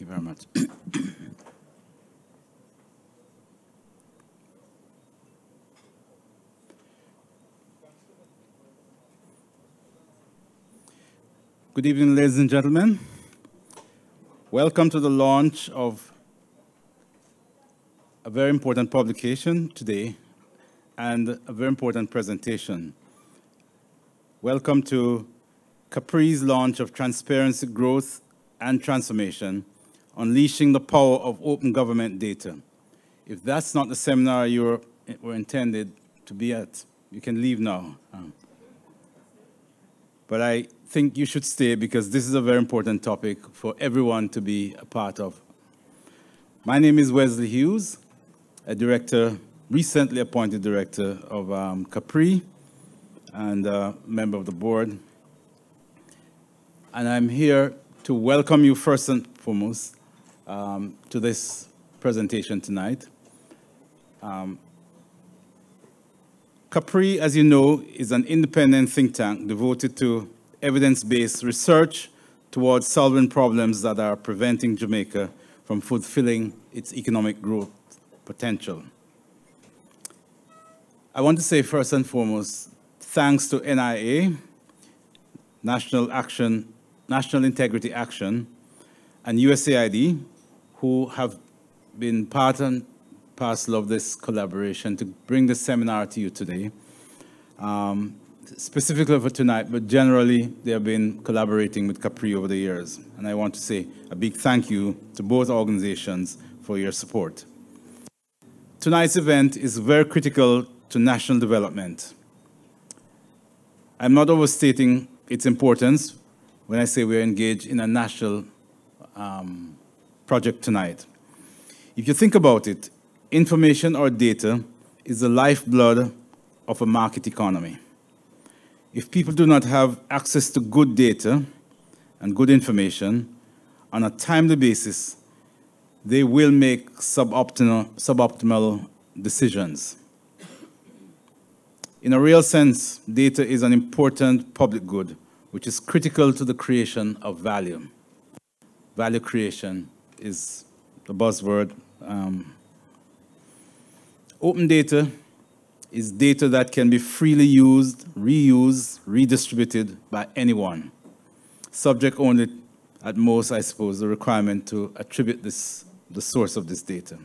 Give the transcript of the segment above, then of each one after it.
you very much. Good evening, ladies and gentlemen. Welcome to the launch of a very important publication today and a very important presentation. Welcome to CaPRI's launch of Transparency, Growth and Transformation, Unleashing the Power of Open Government Data. If that's not the seminar you were intended to be at, you can leave now. But I think you should stay because this is a very important topic for everyone to be a part of. My name is Wesley Hughes, a director, recently appointed director of CaPRI and a member of the board. And I'm here to welcome you first and foremost to this presentation tonight. CaPRI, as you know, is an independent think tank devoted to evidence-based research towards solving problems that are preventing Jamaica from fulfilling its economic growth potential. I want to say first and foremost, thanks to NIA, National Integrity Action, and USAID, who have been part and parcel of this collaboration to bring this seminar to you today. Specifically for tonight, but generally they have been collaborating with CaPRI over the years. And I want to say a big thank you to both organizations for your support. Tonight's event is very critical to national development. I'm not overstating its importance when I say we're engaged in a national project tonight. If you think about it, information or data is the lifeblood of a market economy. If people do not have access to good data and good information on a timely basis, they will make suboptimal decisions. In a real sense, data is an important public good, which is critical to the creation of value. Value creation is the buzzword. Open data is data that can be freely used, reused, redistributed by anyone, subject only, at most, I suppose, the requirement to attribute the source of this data.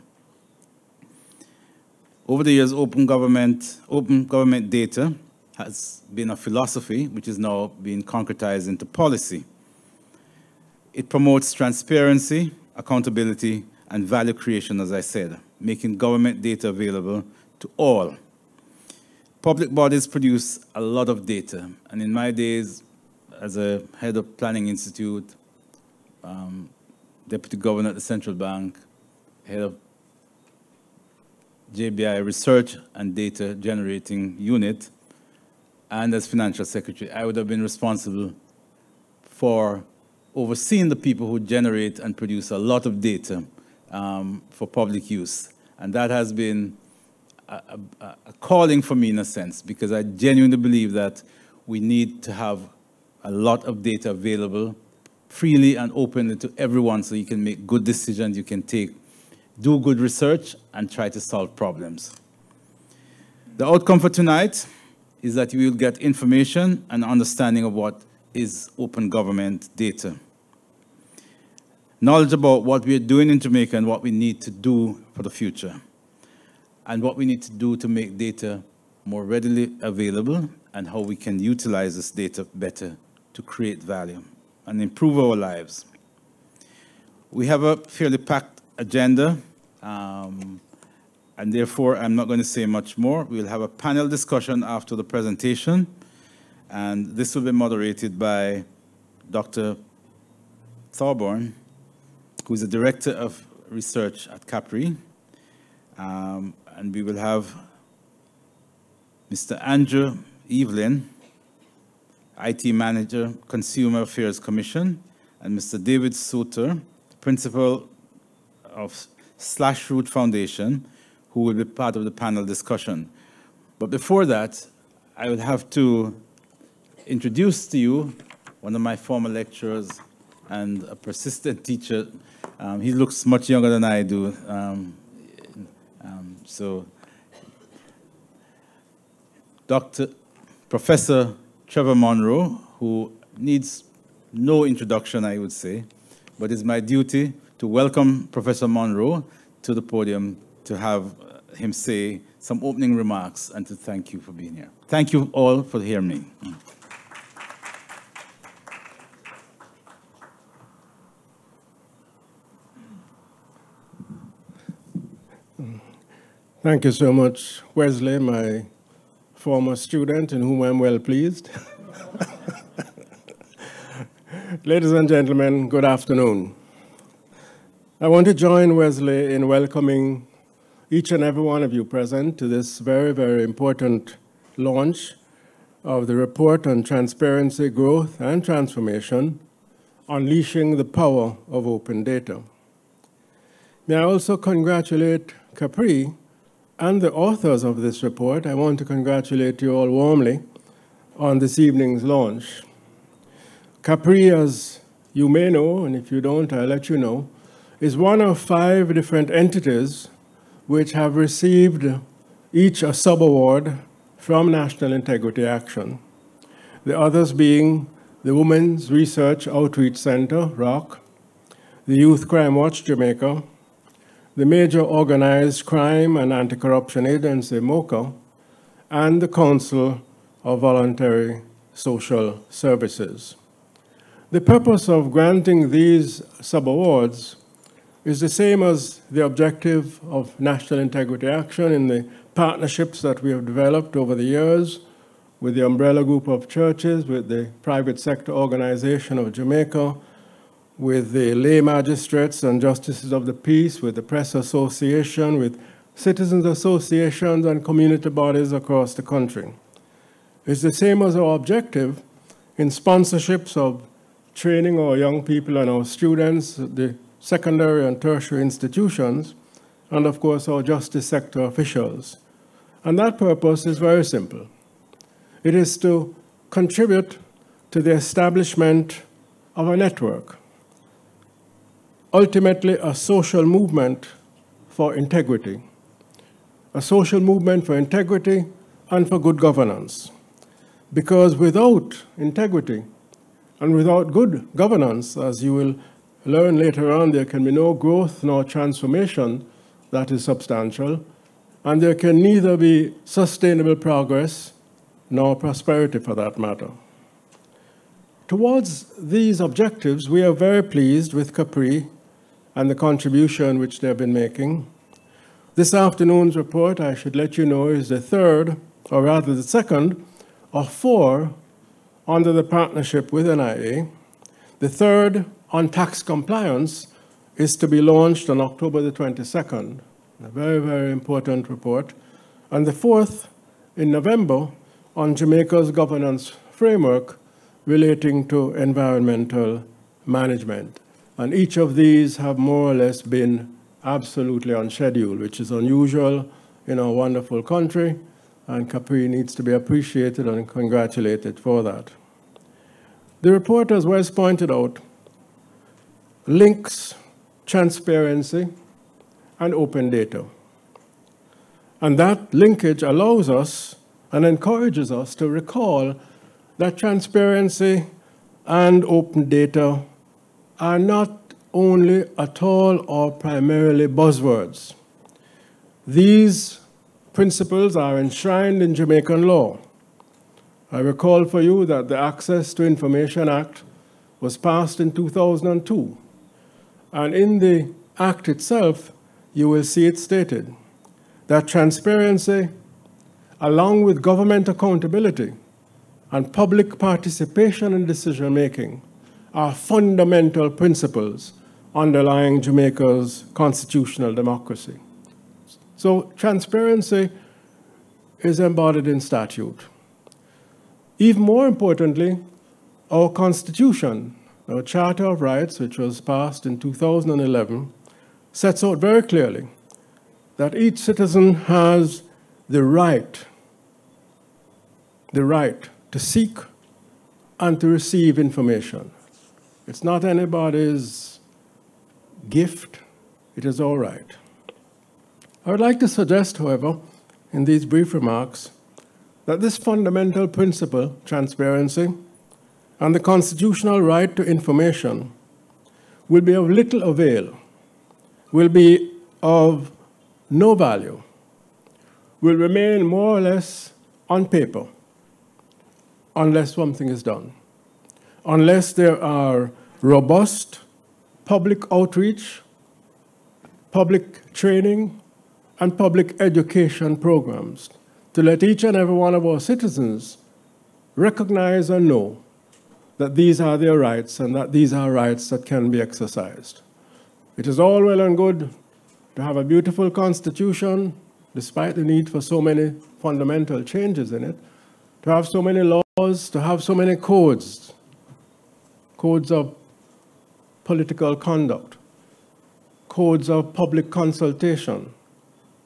Over the years, open government data has been a philosophy which is now being concretized into policy. It promotes transparency, accountability, and value creation, as I said, making government data available to all. Public bodies produce a lot of data, and in my days as a head of Planning Institute, deputy governor at the Central Bank, head of JBI Research and Data Generating Unit, and as financial secretary, I would have been responsible for overseeing the people who generate and produce a lot of data for public use. And that has been a calling for me in a sense, because I genuinely believe that we need to have a lot of data available freely and openly to everyone so you can make good decisions, you can do good research and try to solve problems. The outcome for tonight is that you will get information and understanding of what is open government data. Knowledge about what we are doing in Jamaica and what we need to do for the future, and what we need to do to make data more readily available and how we can utilize this data better to create value and improve our lives. We have a fairly packed agenda, and therefore I'm not going to say much more. We'll have a panel discussion after the presentation, and this will be moderated by Dr. Thorborn, who is the Director of Research at CaPRI. And we will have Mr. Andrew Evelyn, IT Manager, Consumer Affairs Commission, and Mr. David Suter, Principal of Root Foundation, who will be part of the panel discussion. But before that, I will have to introduce to you one of my former lecturers, and a persistent teacher. He looks much younger than I do. So Professor Trevor Monroe, who needs no introduction, I would say, but it's my duty to welcome Professor Monroe to the podium to have him say some opening remarks and to thank you for being here. Thank you all for hearing me. Thank you so much, Wesley, my former student in whom I'm well pleased. Ladies and gentlemen, good afternoon. I want to join Wesley in welcoming each and every one of you present to this very, very important launch of the report on transparency, growth, and transformation, unleashing the power of open data. May I also congratulate CaPRI and the authors of this report. I want to congratulate you all warmly on this evening's launch. CaPRI, as you may know, and if you don't, I'll let you know, is one of 5 different entities which have received each a sub-award from National Integrity Action. The others being the Women's Research Outreach Center, ROC, the Youth Crime Watch Jamaica, the Major Organized Crime and Anti-Corruption Agency, MOCA, and the Council of Voluntary Social Services. The purpose of granting these sub-awards is the same as the objective of National Integrity Action in the partnerships that we have developed over the years with the umbrella group of churches, with the private sector organization of Jamaica, with the lay magistrates and justices of the peace, with the press association, with citizens associations and community bodies across the country. It's the same as our objective in sponsorships of training our young people and our students, the secondary and tertiary institutions, and of course our justice sector officials. And that purpose is very simple. It is to contribute to the establishment of a network, ultimately a social movement for integrity, a social movement for integrity and for good governance. Because without integrity and without good governance, as you will learn later on, there can be no growth nor transformation that is substantial, and there can neither be sustainable progress nor prosperity for that matter. Towards these objectives, we are very pleased with CaPRI and the contribution which they've been making. This afternoon's report, I should let you know, is the third, or rather the second, of 4 under the partnership with NIA. The third, on tax compliance, is to be launched on October the 22nd, a very, very important report. And the 4th, in November, on Jamaica's governance framework relating to environmental management. And each of these have more or less been absolutely on schedule, which is unusual in our wonderful country, and CaPRI needs to be appreciated and congratulated for that. The report, as Wes pointed out, links transparency and open data. And that linkage allows us and encourages us to recall that transparency and open data are not only at all or primarily buzzwords. These principles are enshrined in Jamaican law. I recall for you that the Access to Information Act was passed in 2002. And in the Act itself, you will see it stated that transparency, along with government accountability and public participation in decision-making, are fundamental principles underlying Jamaica's constitutional democracy. So transparency is embodied in statute. Even more importantly, our Constitution, our Charter of Rights, which was passed in 2011, sets out very clearly that each citizen has the right to seek and to receive information. It's not anybody's gift. It is all right. I would like to suggest, however, in these brief remarks, that this fundamental principle, transparency, and the constitutional right to information will be of little avail, will be of no value, will remain more or less on paper unless something is done, unless there are robust public outreach, public training, and public education programs to let each and every one of our citizens recognize and know that these are their rights and that these are rights that can be exercised. It is all well and good to have a beautiful constitution, despite the need for so many fundamental changes in it, to have so many laws, to have so many codes, codes of political conduct, codes of public consultation,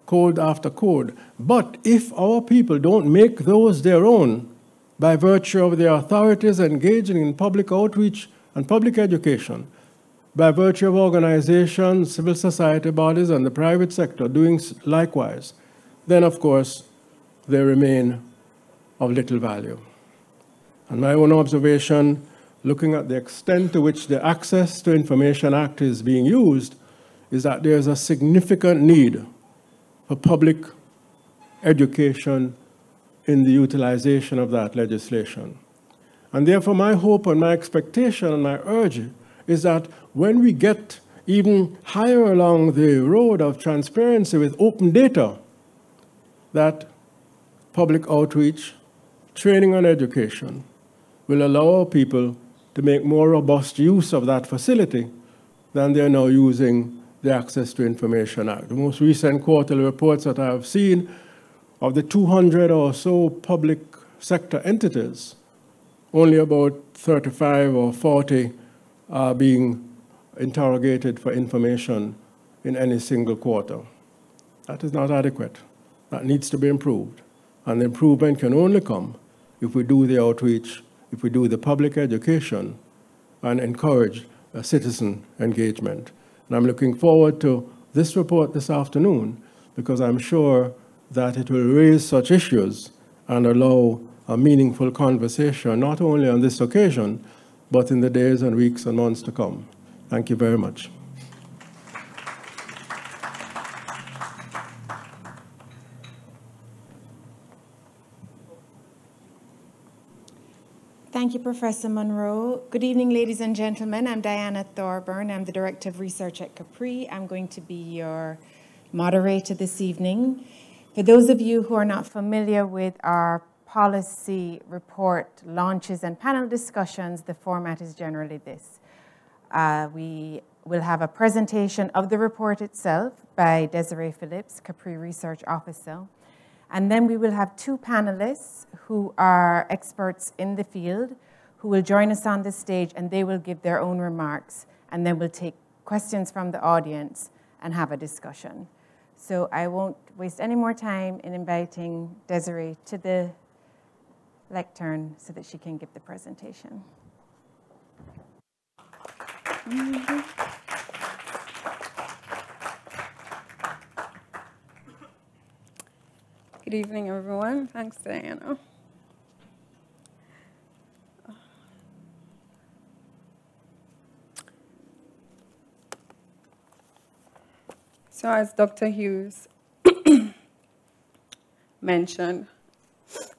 code after code. But if our people don't make those their own by virtue of their authorities engaging in public outreach and public education, by virtue of organizations, civil society bodies, and the private sector doing likewise, then of course they remain of little value. And my own observation, looking at the extent to which the Access to Information Act is being used, is that there's a significant need for public education in the utilization of that legislation. And therefore my hope and my expectation and my urge is that when we get even higher along the road of transparency with open data, that public outreach, training and education will allow our people to make more robust use of that facility than they are now using the Access to Information Act. The most recent quarterly reports that I have seen of the 200 or so public sector entities, only about 35 or 40 are being interrogated for information in any single quarter. That is not adequate. That needs to be improved. And the improvement can only come if we do the outreach, if we do the public education, and encourage citizen engagement. And I'm looking forward to this report this afternoon because I'm sure that it will raise such issues and allow a meaningful conversation, not only on this occasion, but in the days and weeks and months to come. Thank you very much. Thank you, Professor Monroe. Good evening, ladies and gentlemen. I'm Diana Thorburn. I'm the Director of Research at CaPRI. I'm going to be your moderator this evening. For those of you who are not familiar with our policy report launches and panel discussions, the format is generally this. We will have a presentation of the report itself by Desiree Phillips, CaPRI Research Officer. And then we will have two panelists who are experts in the field who will join us on the stage, and they will give their own remarks. And then we'll take questions from the audience and have a discussion. So I won't waste any more time in inviting Desiree to the lectern so that she can give the presentation. Good evening, everyone. Thanks, Diana. So as Dr. Hughes mentioned,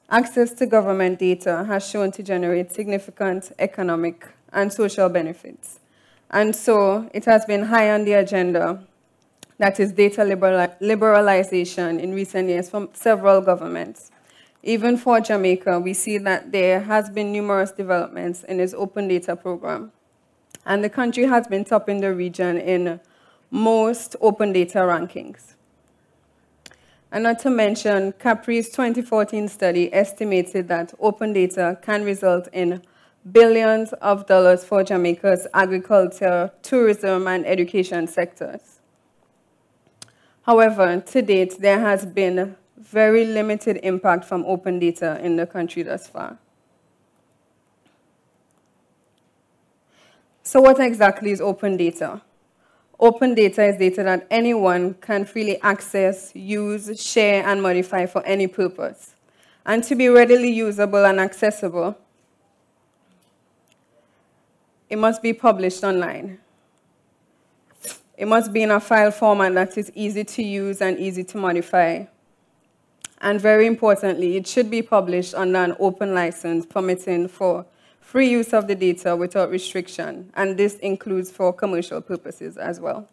access to government data has shown to generate significant economic and social benefits. And so it has been high on the agenda, that is data liberalization in recent years from several governments. Even for Jamaica, we see that there has been numerous developments in its open data program. And the country has been top in the region in most open data rankings. And not to mention, CaPRI's 2014 study estimated that open data can result in billions of dollars for Jamaica's agriculture, tourism, and education sectors. However, to date, there has been very limited impact from open data in the country thus far. So what exactly is open data? Open data is data that anyone can freely access, use, share, and modify for any purpose. And to be readily usable and accessible, it must be published online. It must be in a file format that is easy to use and easy to modify. And very importantly, it should be published under an open license permitting for free use of the data without restriction. And this includes for commercial purposes as well.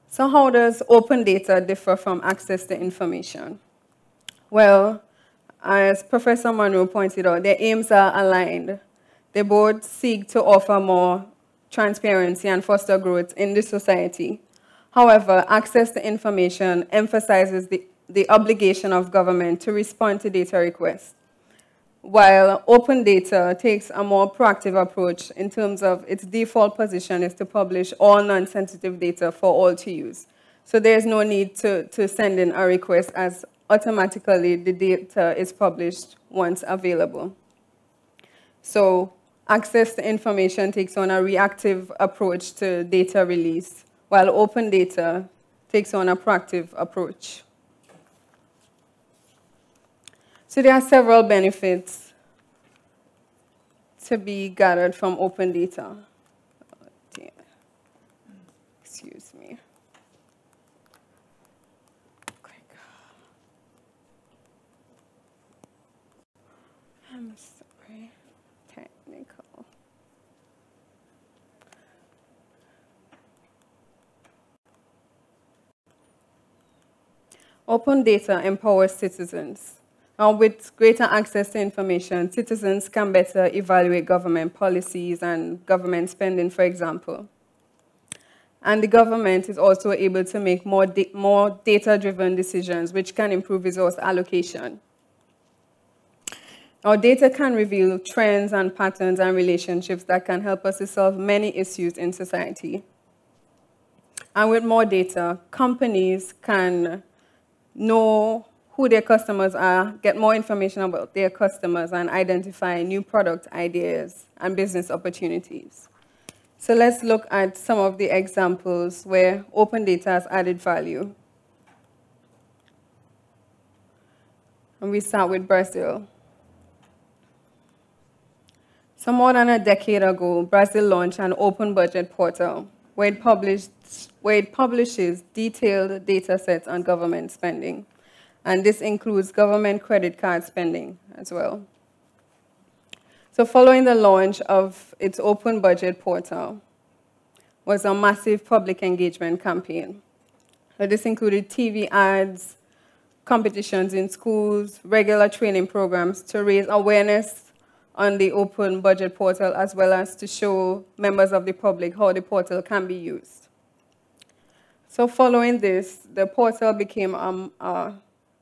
So how does open data differ from access to information? Well, as Professor Monroe pointed out, their aims are aligned. They both seek to offer more transparency and foster growth in the society. However, access to information emphasizes the obligation of government to respond to data requests, while open data takes a more proactive approach in terms of its default position is to publish all non-sensitive data for all to use. So there's no need to send in a request, as automatically the data is published once available. So access to information takes on a reactive approach to data release, while open data takes on a proactive approach. So there are several benefits to be gathered from open data. Oh, dear. Excuse me. I'm sorry. Technical. Open data empowers citizens. Now, with greater access to information, citizens can better evaluate government policies and government spending, for example. And the government is also able to make more data-driven decisions, which can improve resource allocation. Our data can reveal trends and patterns and relationships that can help us to solve many issues in society. And with more data, companies can know who their customers are, get more information about their customers, and identify new product ideas and business opportunities. So let's look at some of the examples where open data has added value. And we start with Brazil. So more than a decade ago, Brazil launched an open budget portal where it publishes detailed data sets on government spending. And this includes government credit card spending as well. So following the launch of its open budget portal was a massive public engagement campaign. So this included TV ads, competitions in schools, regular training programs to raise awareness on the open budget portal, as well as to show members of the public how the portal can be used. So following this, the portal became a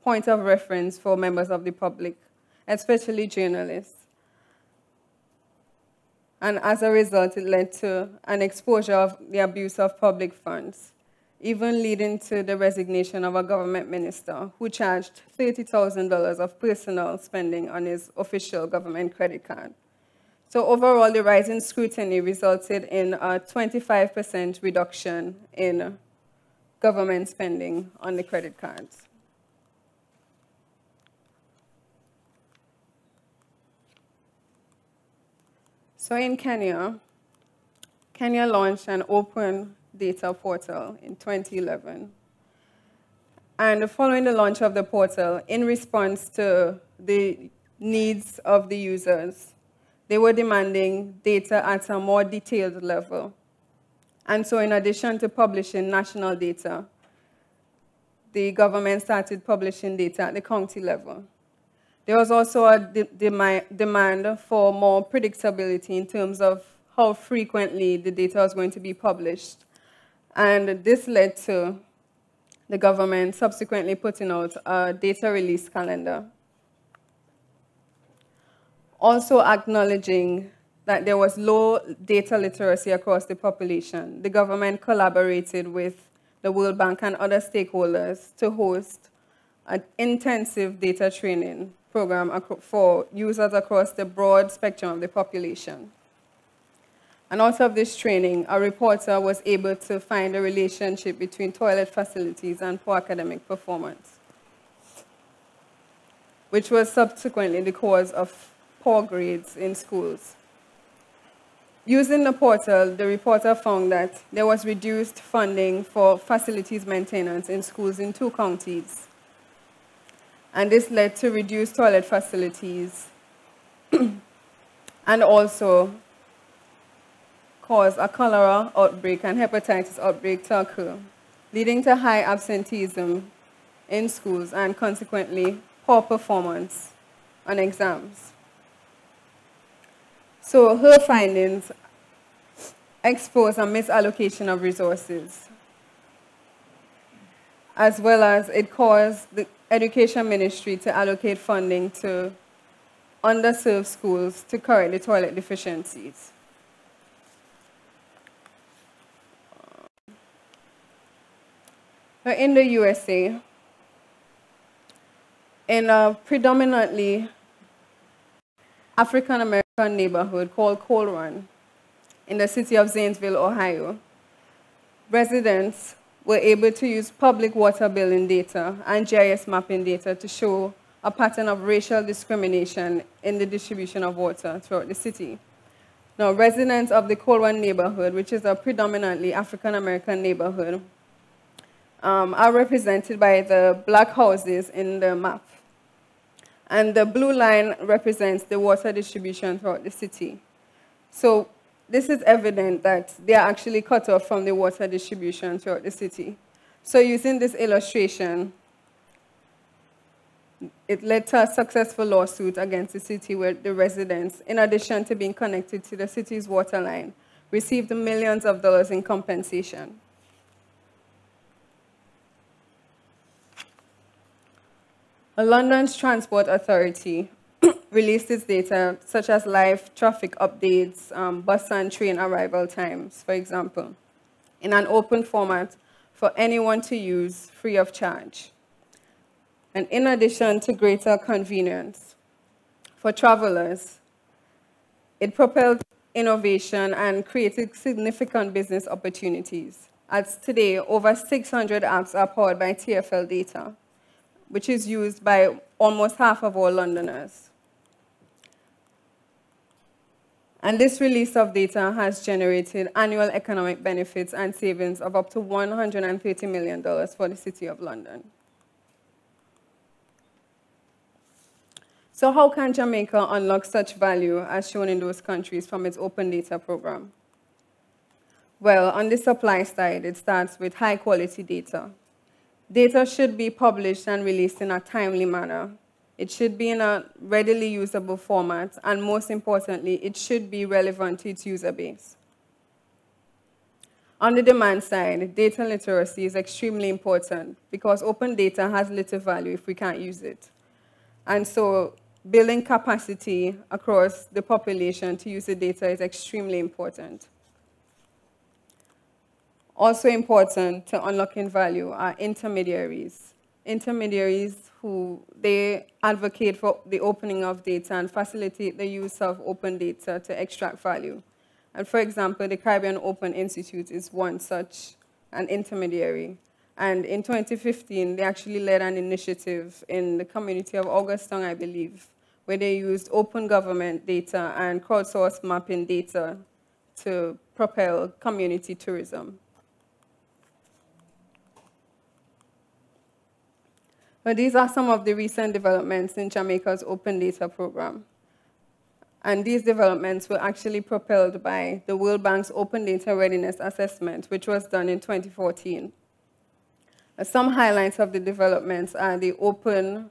point of reference for members of the public, especially journalists. And as a result, it led to an exposure of the abuse of public funds, even leading to the resignation of a government minister who charged $30,000 of personal spending on his official government credit card. So overall, the rising scrutiny resulted in a 25% reduction in government spending on the credit cards. So in Kenya launched an open data portal in 2011. And following the launch of the portal, in response to the needs of the users, they were demanding data at a more detailed level. And so in addition to publishing national data, the government started publishing data at the county level. There was also a demand for more predictability in terms of how frequently the data was going to be published. And this led to the government subsequently putting out a data release calendar. Also acknowledging that there was low data literacy across the population, the government collaborated with the World Bank and other stakeholders to host an intensive data training program for users across the broad spectrum of the population. And out of this training, a reporter was able to find a relationship between toilet facilities and poor academic performance, which was subsequently the cause of poor grades in schools. Using the portal, the reporter found that there was reduced funding for facilities maintenance in schools in 2 counties. And this led to reduced toilet facilities and also caused a cholera outbreak and hepatitis outbreak to occur, leading to high absenteeism in schools and consequently poor performance on exams. So her findings expose a misallocation of resources, as well as it caused the Education Ministry to allocate funding to underserved schools to correct the toilet deficiencies. In the USA, in a predominantly African-American neighborhood called Coal Run in the city of Zanesville, Ohio, residents were able to use public water billing data and GIS mapping data to show a pattern of racial discrimination in the distribution of water throughout the city. Now, residents of the Coal Run neighborhood, which is a predominantly African-American neighborhood, are represented by the black houses in the map. And the blue line represents the water distribution throughout the city. So this is evident that they are actually cut off from the water distribution throughout the city. So using this illustration, it led to a successful lawsuit against the city where the residents, in addition to being connected to the city's water line, received millions of dollars in compensation. London's Transport Authority released its data, such as live traffic updates, bus and train arrival times, for example, in an open format for anyone to use free of charge. And in addition to greater convenience for travelers, it propelled innovation and created significant business opportunities. As today, over 600 apps are powered by TfL data, which is used by almost half of all Londoners. And this release of data has generated annual economic benefits and savings of up to $130 million for the City of London. So how can Jamaica unlock such value as shown in those countries from its open data program? Well, on the supply side, it starts with high-quality data. Data should be published and released in a timely manner. It should be in a readily usable format, and most importantly, it should be relevant to its user base. On the demand side, data literacy is extremely important because open data has little value if we can't use it. And so building capacity across the population to use the data is extremely important. Also important to unlocking value are intermediaries. Intermediaries who they advocate for the opening of data and facilitate the use of open data to extract value. And for example, the Caribbean Open Institute is one such an intermediary. And in 2015, they actually led an initiative in the community of Augustong, I believe, where they used open government data and crowdsourced mapping data to propel community tourism. But these are some of the recent developments in Jamaica's open data program. And these developments were actually propelled by the World Bank's Open Data Readiness Assessment, which was done in 2014. Some highlights of the developments are the Open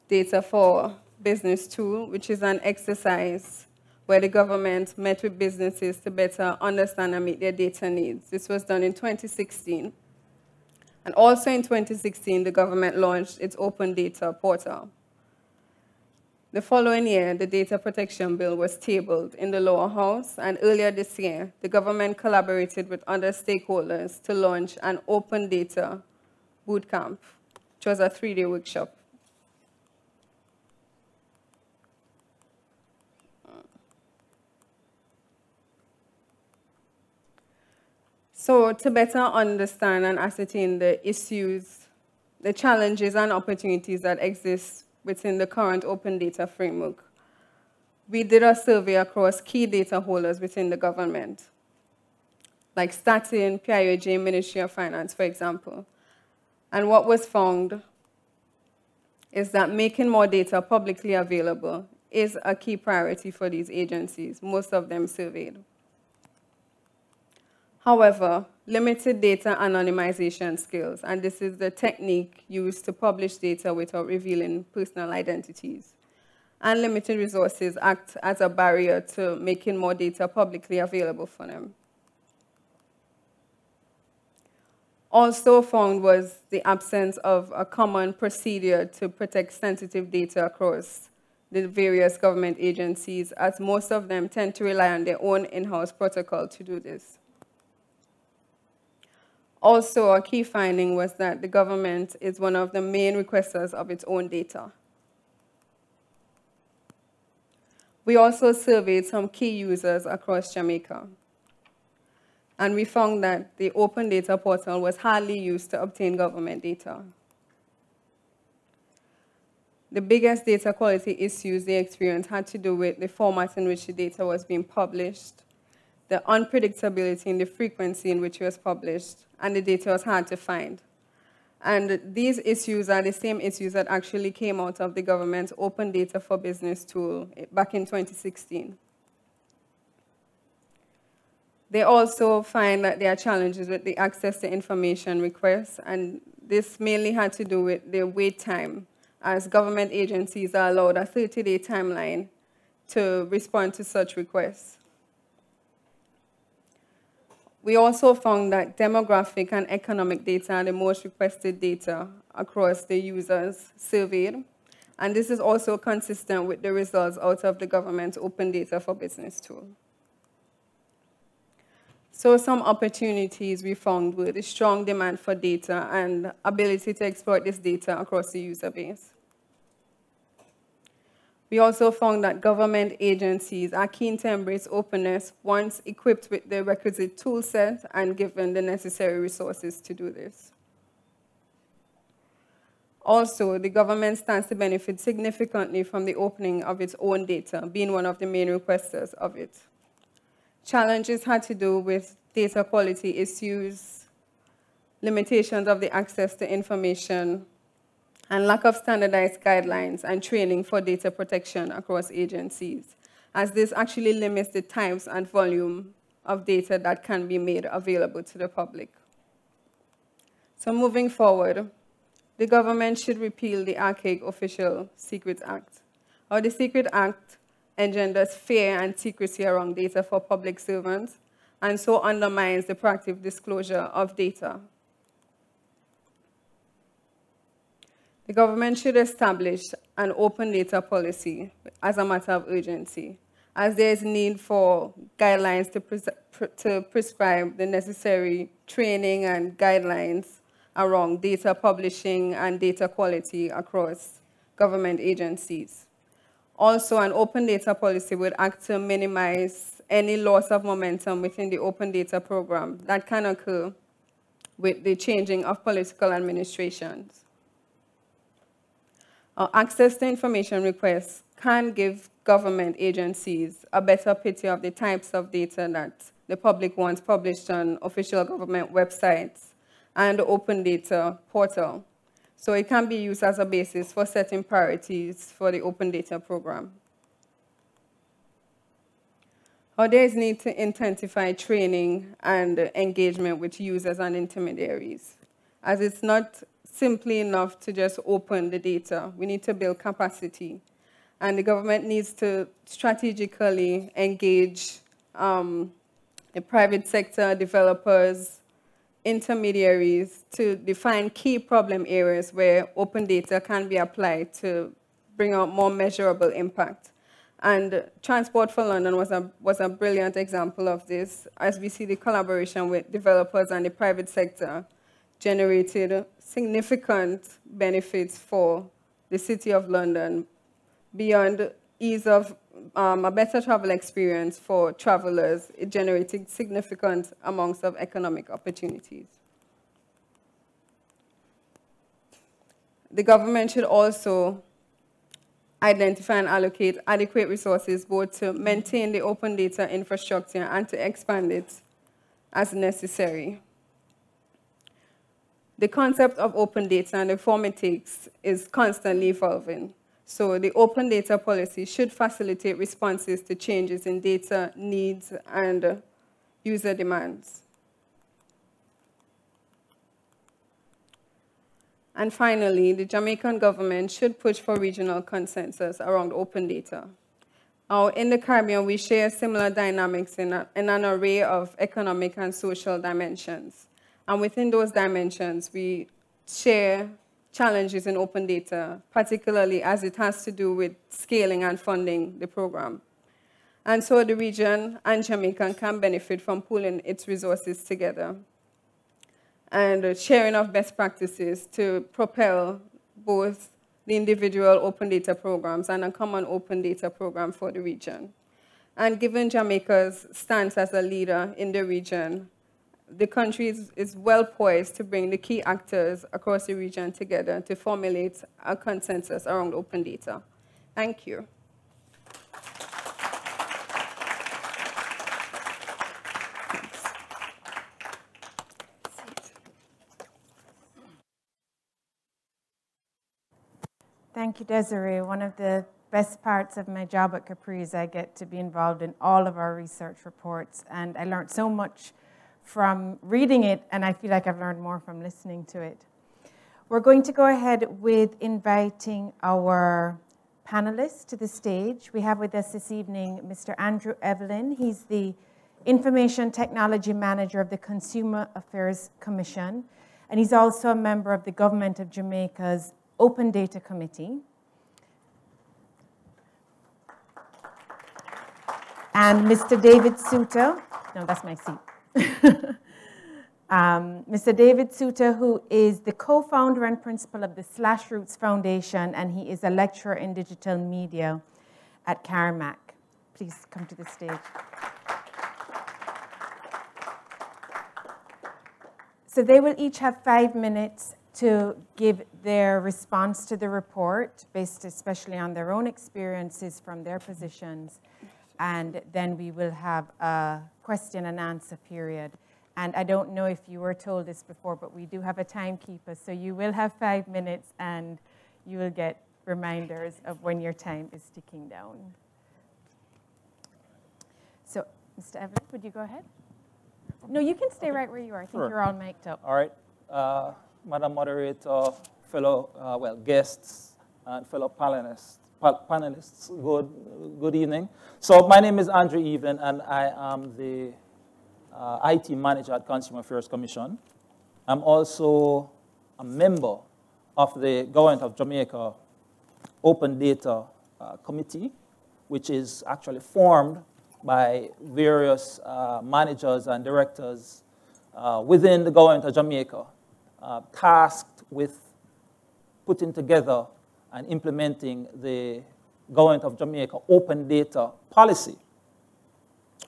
Data for Business tool, which is an exercise where the government met with businesses to better understand and meet their data needs. This was done in 2016. And also in 2016, the government launched its open data portal. The following year, the Data Protection Bill was tabled in the Lower House, and earlier this year, the government collaborated with other stakeholders to launch an open data bootcamp which was a 3-day workshop. So to better understand and ascertain the issues, the challenges and opportunities that exist within the current open data framework, we did a survey across key data holders within the government, like Statin, PIOJ, Ministry of Finance, for example. And what was found is that making more data publicly available is a key priority for these agencies, most of them surveyed. However, limited data anonymization skills, and this is the technique used to publish data without revealing personal identities, and limited resources act as a barrier to making more data publicly available for them. Also found was the absence of a common procedure to protect sensitive data across the various government agencies, as most of them tend to rely on their own in-house protocol to do this. Also, a key finding was that the government is one of the main requesters of its own data. We also surveyed some key users across Jamaica, and we found that the open data portal was hardly used to obtain government data. The biggest data quality issues they experienced had to do with the format in which the data was being published, the unpredictability in the frequency in which it was published, and the data was hard to find. And these issues are the same issues that actually came out of the government's Open Data for Business tool back in 2016. They also find that there are challenges with the access to information requests, and this mainly had to do with the wait time, as government agencies are allowed a 30-day timeline to respond to such requests. We also found that demographic and economic data are the most requested data across the users surveyed, and this is also consistent with the results out of the government's Open Data for Business tool. So some opportunities we found were the strong demand for data and ability to exploit this data across the user base. We also found that government agencies are keen to embrace openness once equipped with the requisite tool set and given the necessary resources to do this. Also, the government stands to benefit significantly from the opening of its own data, being one of the main requesters of it. Challenges had to do with data quality issues, limitations of the access to information, and lack of standardized guidelines and training for data protection across agencies, as this actually limits the types and volume of data that can be made available to the public. So moving forward, the government should repeal the archaic Official Secrets Act. Or the Secret Act engenders fear and secrecy around data for public servants, and so undermines the proactive disclosure of data. The government should establish an open data policy as a matter of urgency, as there is need for guidelines to prescribe the necessary training and guidelines around data publishing and data quality across government agencies. Also, an open data policy would act to minimize any loss of momentum within the open data program that can occur with the changing of political administrations. Access to information requests can give government agencies a better picture of the types of data that the public wants published on official government websites and the open data portal. So it can be used as a basis for setting priorities for the open data program. There is need to intensify training and engagement with users and intermediaries, as it's not simply enough to just open the data. We need to build capacity. And the government needs to strategically engage the private sector, developers, intermediaries to define key problem areas where open data can be applied to bring out more measurable impact. And Transport for London was a brilliant example of this, as we see the collaboration with developers and the private sector generated significant benefits for the City of London beyond ease of a better travel experience for travelers. It generated significant amounts of economic opportunities. The government should also identify and allocate adequate resources both to maintain the open data infrastructure and to expand it as necessary. The concept of open data and the form it takes is constantly evolving. So the open data policy should facilitate responses to changes in data needs and user demands. And finally, the Jamaican government should push for regional consensus around open data. Now, in the Caribbean, we share similar dynamics in an array of economic and social dimensions. And within those dimensions, we share challenges in open data, particularly as it has to do with scaling and funding the program. And so the region and Jamaica can benefit from pooling its resources together and sharing of best practices to propel both the individual open data programs and a common open data program for the region. And given Jamaica's stance as a leader in the region, the country is well poised to bring the key actors across the region together to formulate a consensus around open data. Thank you. Thank you, Desiree. One of the best parts of my job at CaPRI is I get to be involved in all of our research reports, and I learned so much from reading it, and I feel like I've learned more from listening to it. We're going to go ahead with inviting our panelists to the stage. We have with us this evening Mr. Andrew Evelyn. He's the Information Technology Manager of the Consumer Affairs Commission, and he's also a member of the Government of Jamaica's Open Data Committee. And Mr. David Suter, no, that's my seat. Mr. David Suter, who is the co-founder and principal of the Roots Foundation, and he is a lecturer in digital media at CaPRI. Please come to the stage. So they will each have 5 minutes to give their response to the report, based especially on their own experiences from their positions. And then we will have a question and answer period. And I don't know if you were told this before, but we do have a timekeeper. So you will have 5 minutes, and you will get reminders of when your time is ticking down. So, Mr. Evelyn, would you go ahead? No, you can stay right where you are. I think you're all mic'd up. All right. Madam Moderator, fellow guests, and fellow panelists, good evening. So my name is Andrew Evelyn, and I am the IT Manager at Consumer Affairs Commission. I'm also a member of the Government of Jamaica Open Data Committee, which is actually formed by various managers and directors within the Government of Jamaica, tasked with putting together and implementing the Government of Jamaica open data policy.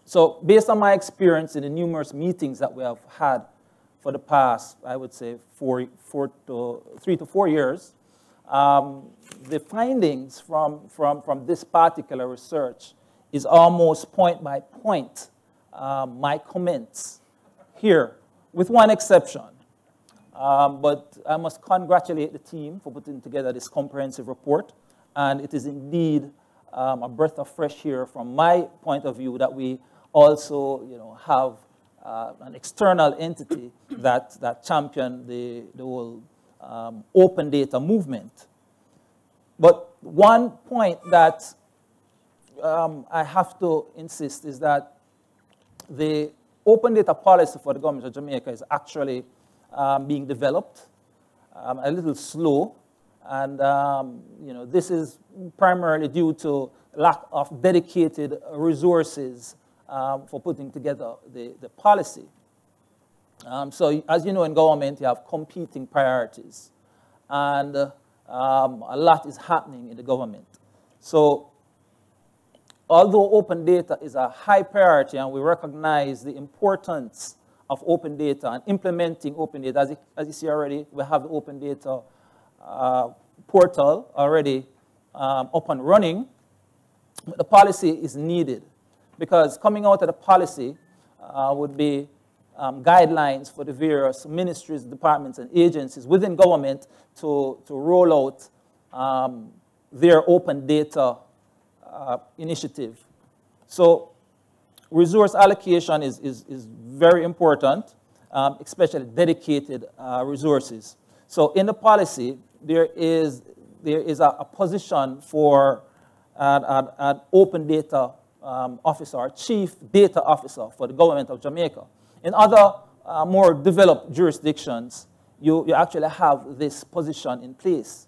So based on my experience in the numerous meetings that we have had for the past, I would say, 3 to 4 years, the findings from this particular research is almost point by point my comments here, with one exception. But I must congratulate the team for putting together this comprehensive report. And it is indeed a breath of fresh air from my point of view that we also have an external entity that champion the whole open data movement. But one point that I have to insist is that the open data policy for the Government of Jamaica is actually being developed, a little slow, and this is primarily due to lack of dedicated resources for putting together the policy. So as you know, in government, you have competing priorities. And a lot is happening in the government. So although open data is a high priority and we recognize the importance of open data and implementing open data, as you see already, we have the open data portal already up and running. But the policy is needed because coming out of the policy would be guidelines for the various ministries, departments, and agencies within government to roll out their open data initiative. So resource allocation is very important, especially dedicated resources. So in the policy, there is a position for an open data officer, or chief data officer for the government of Jamaica. In other more developed jurisdictions, you actually have this position in place.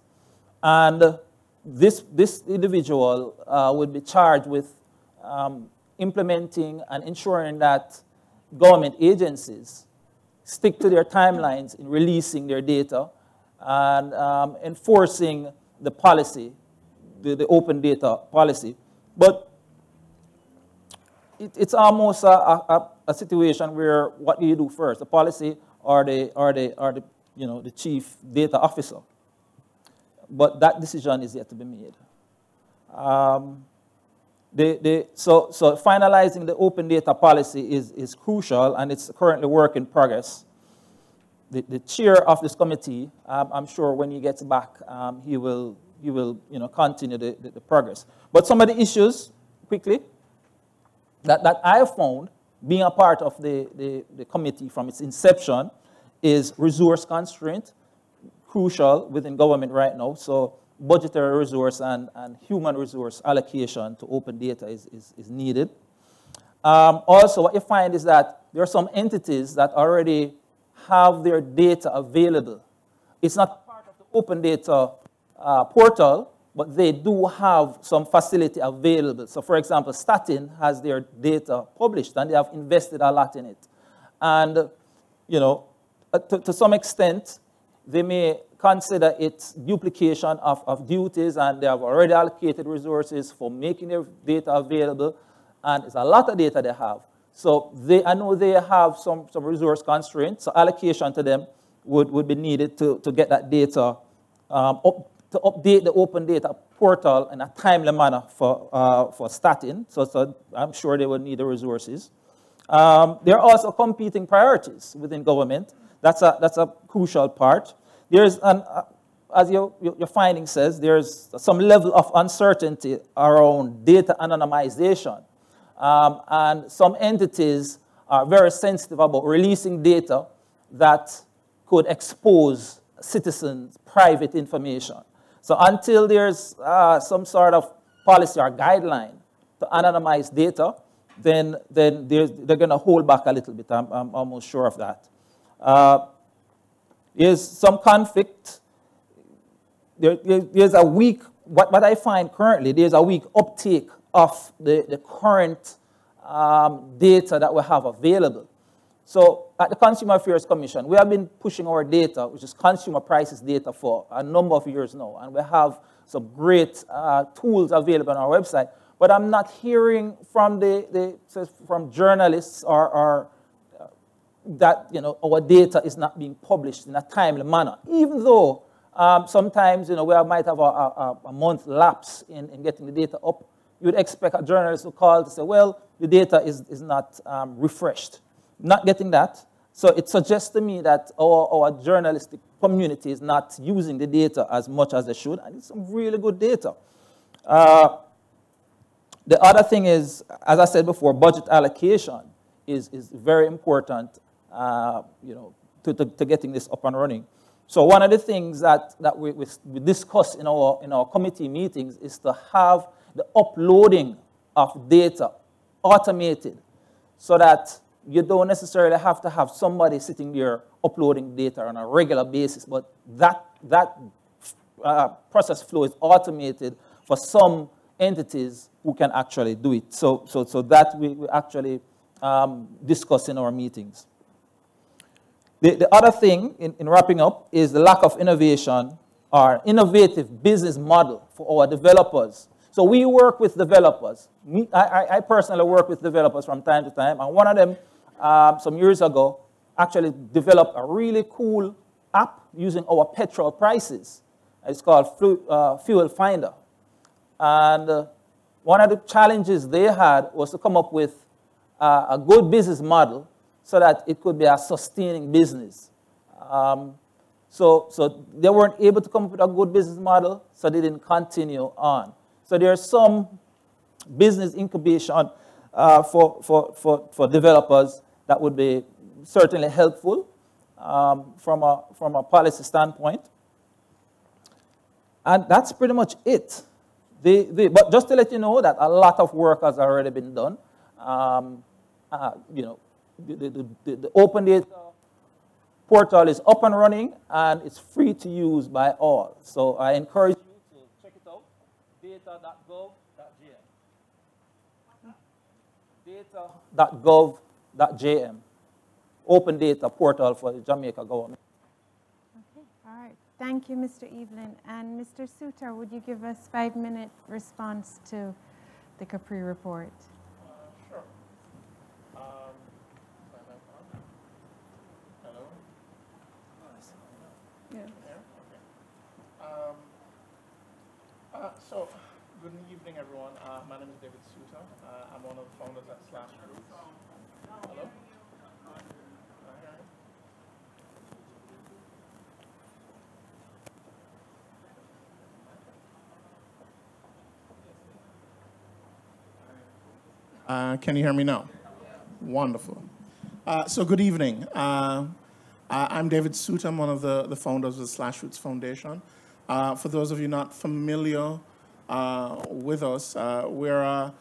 And this individual would be charged with implementing and ensuring that government agencies stick to their timelines in releasing their data and enforcing the policy, the open data policy. But it's almost a situation where what do you do first, the policy or the chief data officer? But that decision is yet to be made. So finalizing the open data policy is crucial, and it's currently work in progress. The chair of this committee, I'm sure when he gets back, he will continue the progress. But some of the issues, quickly, that I have found, being a part of the committee from its inception, is resource constraint, crucial within government right now. So budgetary resource and human resource allocation to open data is needed. Also, what you find is that there are some entities that already have their data available. It's not part of the open data portal, but they do have some facility available. So for example, Statin has their data published and they have invested a lot in it. And, to some extent, they may consider it duplication of duties, and they have already allocated resources for making their data available, and it's a lot of data they have. So I know they have some resource constraints, so allocation to them would be needed to get that data, to update the open data portal in a timely manner for Statin, so I'm sure they would need the resources. There are also competing priorities within government. That's a crucial part. There's as your finding says, there's some level of uncertainty around data anonymization. And some entities are very sensitive about releasing data that could expose citizens' private information. So until there's some sort of policy or guideline to anonymize data, then they're going to hold back a little bit. I'm almost sure of that. There's some conflict. There's a weak, what I find currently, there's a weak uptake of the current data that we have available. So at the Consumer Affairs Commission, we have been pushing our data, which is consumer prices data, for a number of years now. And we have some great tools available on our website. But I'm not hearing from from journalists or that our data is not being published in a timely manner, even though sometimes we might have a month lapse in getting the data up. You'd expect a journalist to call to say, well, the data is not refreshed. Not getting that. So it suggests to me that our journalistic community is not using the data as much as they should, and it's some really good data. The other thing is, as I said before, budget allocation is very important, to getting this up and running. So one of the things that we discuss in our committee meetings is to have the uploading of data automated, so that you don't necessarily have to have somebody sitting there uploading data on a regular basis, but that process flow is automated for some entities who can actually do it. So that we actually discuss in our meetings. The other thing, in wrapping up, is the lack of innovation or innovative business model for our developers. So we work with developers. I personally work with developers from time to time, and one of them, some years ago, actually developed a really cool app using our petrol prices. It's called Fuel Finder. And one of the challenges they had was to come up with a good business model so that it could be a sustaining business. So they weren't able to come up with a good business model, so they didn't continue on. So there's some business incubation for developers that would be certainly helpful from a policy standpoint. And that's pretty much it. But just to let you know that a lot of work has already been done. You know, the open data portal is up and running, and it's free to use by all. So I encourage you to check it out, data.gov.jm. Data.gov.jm. Open data portal for the Jamaica government. Okay, all right. Thank you, Mr. Evelyn. And Mr. Suter, would you give us a 5-minute response to the CaPRI report? Sure. Hello? Yeah. Okay. So, good evening, everyone. My name is David Suter. I'm one of the founders at Slash Roots. Hello? Can you hear me now? Wonderful. So good evening. I'm David Suter. I'm one of the founders of the Slash Roots Foundation. For those of you not familiar with us, we're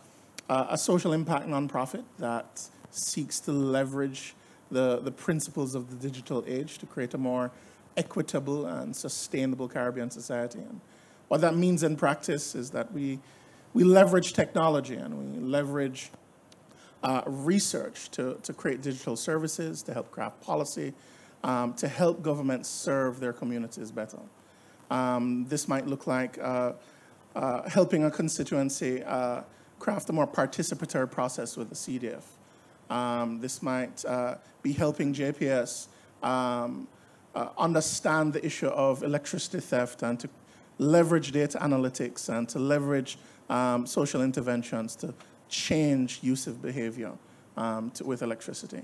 a social impact nonprofit that seeks to leverage the principles of the digital age to create a more equitable and sustainable Caribbean society. And what that means in practice is that we leverage technology and we leverage research to create digital services, to help craft policy, to help governments serve their communities better. This might look like helping a constituency craft a more participatory process with the CDF. This might be helping JPS understand the issue of electricity theft and to leverage data analytics and to leverage social interventions to change use of behavior with electricity.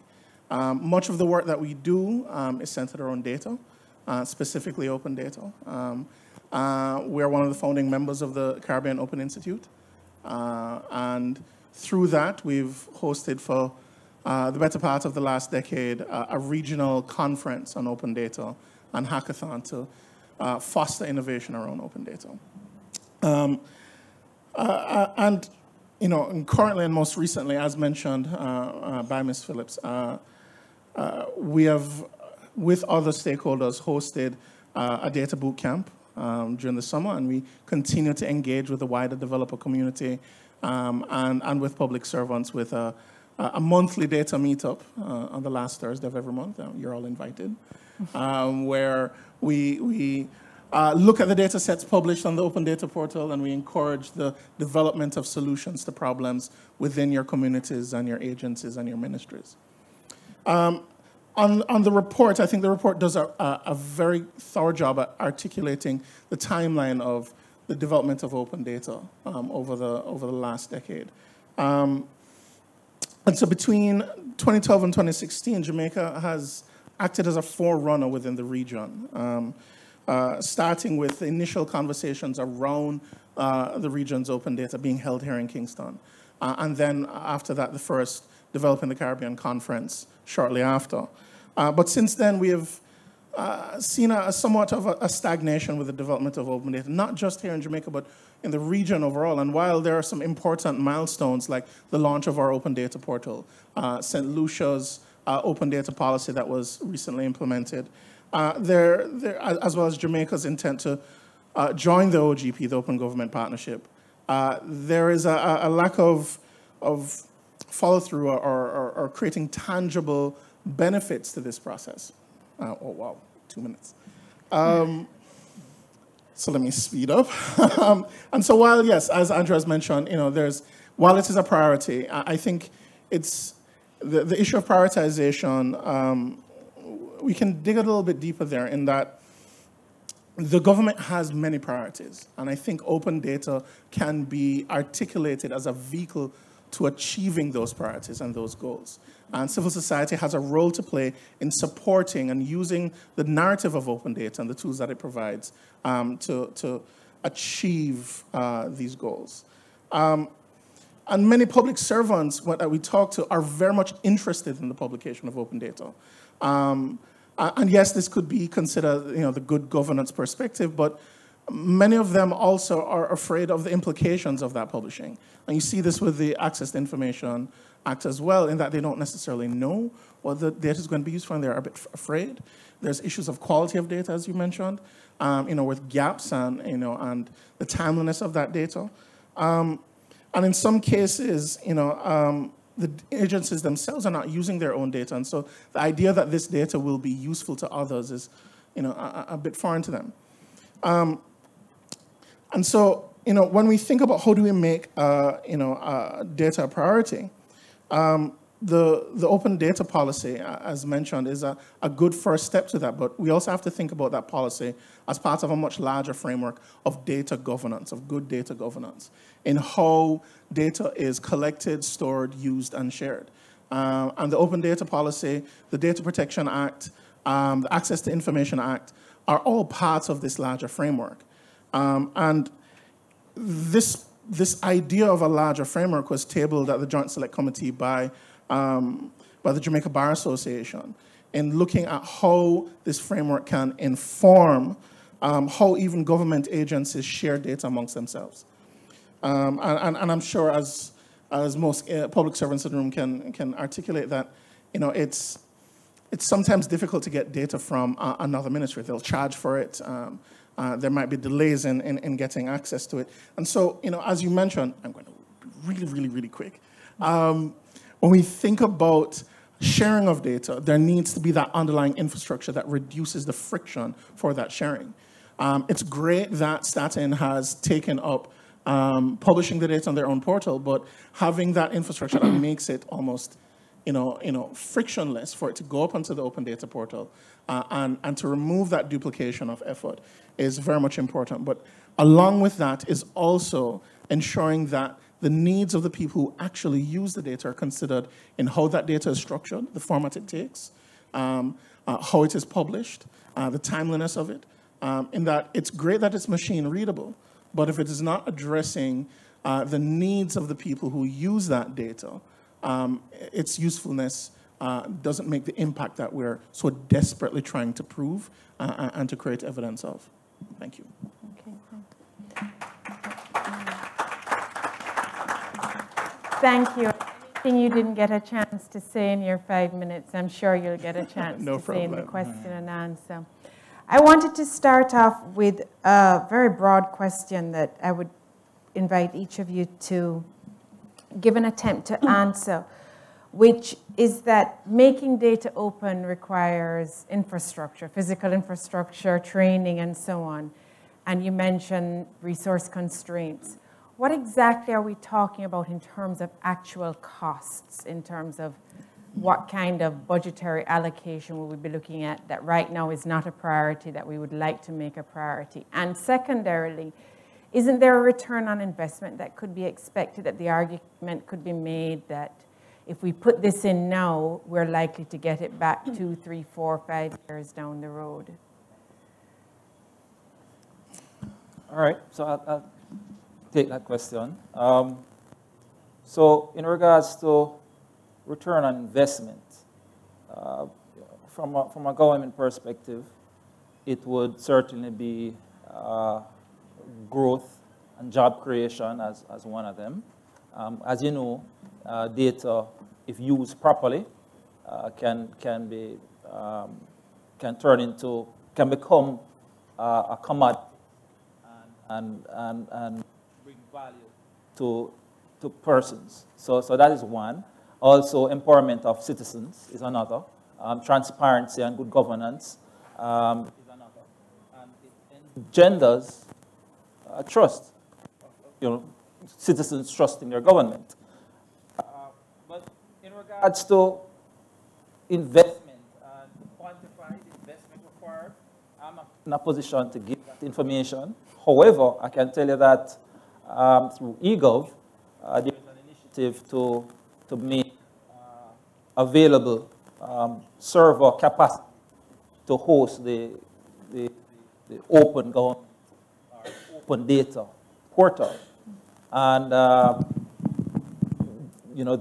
Much of the work that we do is centered around data, specifically open data. We're one of the founding members of the Caribbean Open Institute. And through that, we've hosted for the better part of the last decade a regional conference on open data and hackathon to foster innovation around open data. And you know, and currently and most recently, as mentioned by Ms. Phillips, we have, with other stakeholders, hosted a data boot camp during the summer, and we continue to engage with the wider developer community and with public servants with a monthly data meetup on the last Thursday of every month. You're all invited, where we look at the data sets published on the Open Data Portal, and we encourage the development of solutions to problems within your communities and your agencies and your ministries. On the report, I think the report does a very thorough job at articulating the timeline of the development of open data over the last decade. And so between 2012 and 2016, Jamaica has acted as a forerunner within the region, starting with the initial conversations around the region's open data being held here in Kingston. And then after that, the first Developing the Caribbean Conference shortly after. But since then, we have seen a somewhat of a stagnation with the development of open data, not just here in Jamaica, but in the region overall. And while there are some important milestones, like the launch of our open data portal, St. Lucia's open data policy that was recently implemented, as well as Jamaica's intent to join the OGP, the Open Government Partnership, there is a lack of follow-through or creating tangible benefits to this process. Oh, wow, 2 minutes. So let me speed up. And so while, yes, as Andrew has mentioned, while it is a priority, I think it's the issue of prioritization, we can dig a little bit deeper there in that the government has many priorities. And I think open data can be articulated as a vehicle to achieving those priorities and those goals. And civil society has a role to play in supporting and using the narrative of open data and the tools that it provides to achieve these goals. And many public servants that we talk to are very much interested in the publication of open data. And yes, this could be considered, the good governance perspective, but many of them also are afraid of the implications of that publishing. And you see this with the Access to Information Act as well, in that they don't necessarily know what the data is going to be used for, and they're a bit afraid. There's issues of quality of data, as you mentioned, with gaps and the timeliness of that data. And in some cases, the agencies themselves are not using their own data, and so the idea that this data will be useful to others is, a bit foreign to them. And so, when we think about how do we make, data a priority, the open data policy, as mentioned, is a good first step to that, but we also have to think about that policy as part of a much larger framework of data governance, of good data governance, in how data is collected, stored, used, and shared. And the Open Data Policy, the Data Protection Act, the Access to Information Act are all parts of this larger framework. And this idea of a larger framework was tabled at the Joint Select Committee by the Jamaica Bar Association in looking at how this framework can inform how even government agencies share data amongst themselves. And I'm sure as most public servants in the room can articulate that, it's sometimes difficult to get data from another ministry. They'll charge for it. There might be delays in getting access to it. And so, as you mentioned, I'm going to be really, really quick. When we think about sharing of data, there needs to be that underlying infrastructure that reduces the friction for that sharing. It's great that Statin has taken up publishing the data on their own portal, but having that infrastructure that makes it almost frictionless for it to go up onto the open data portal and to remove that duplication of effort is very much important. But along with that is also ensuring that the needs of the people who actually use the data are considered in how that data is structured, the format it takes, how it is published, the timeliness of it, in that it's great that it's machine readable, but if it is not addressing the needs of the people who use that data, its usefulness doesn't make the impact that we're so desperately trying to prove and to create evidence of. Thank you. Okay, thank you. Anything you didn't get a chance to say in your 5 minutes, I'm sure you'll get a chance No to say in the problem. question and answer. I wanted to start off with a very broad question that I would invite each of you to give an attempt to answer, which is that making data open requires infrastructure, physical infrastructure, training, and so on. And you mentioned resource constraints. What exactly are we talking about in terms of actual costs, in terms of what kind of budgetary allocation will we be looking at that right now is not a priority that we would like to make a priority? And secondarily, isn't there a return on investment that could be expected, that the argument could be made that if we put this in now, we're likely to get it back 2, 3, 4, 5 years down the road? All right, so I'll take that question. So in regards to return on investment, from a government perspective, it would certainly be growth and job creation as one of them. As you know, data, if used properly, can become a commodity and bring value to persons. So that is one. Also, empowerment of citizens is another. transparency and good governance is another. And it engenders trust, citizens trusting their government. But in regards to investment and quantified investment required, I'm not in a position to give that information. However, I can tell you that through eGov, there is an initiative to make available server capacity to host the open government or open data portal. And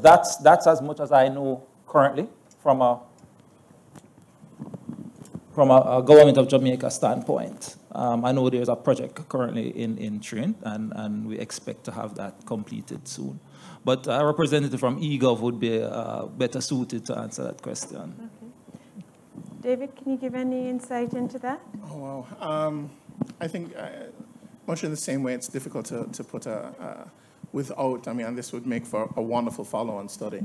that's as much as I know currently from a government of Jamaica standpoint. I know there's a project currently in train, and we expect to have that completed soon. But a representative from eGov would be better suited to answer that question. Okay. David, can you give any insight into that? Oh, wow. I think much in the same way, it's difficult to put without, and this would make for a wonderful follow-on study,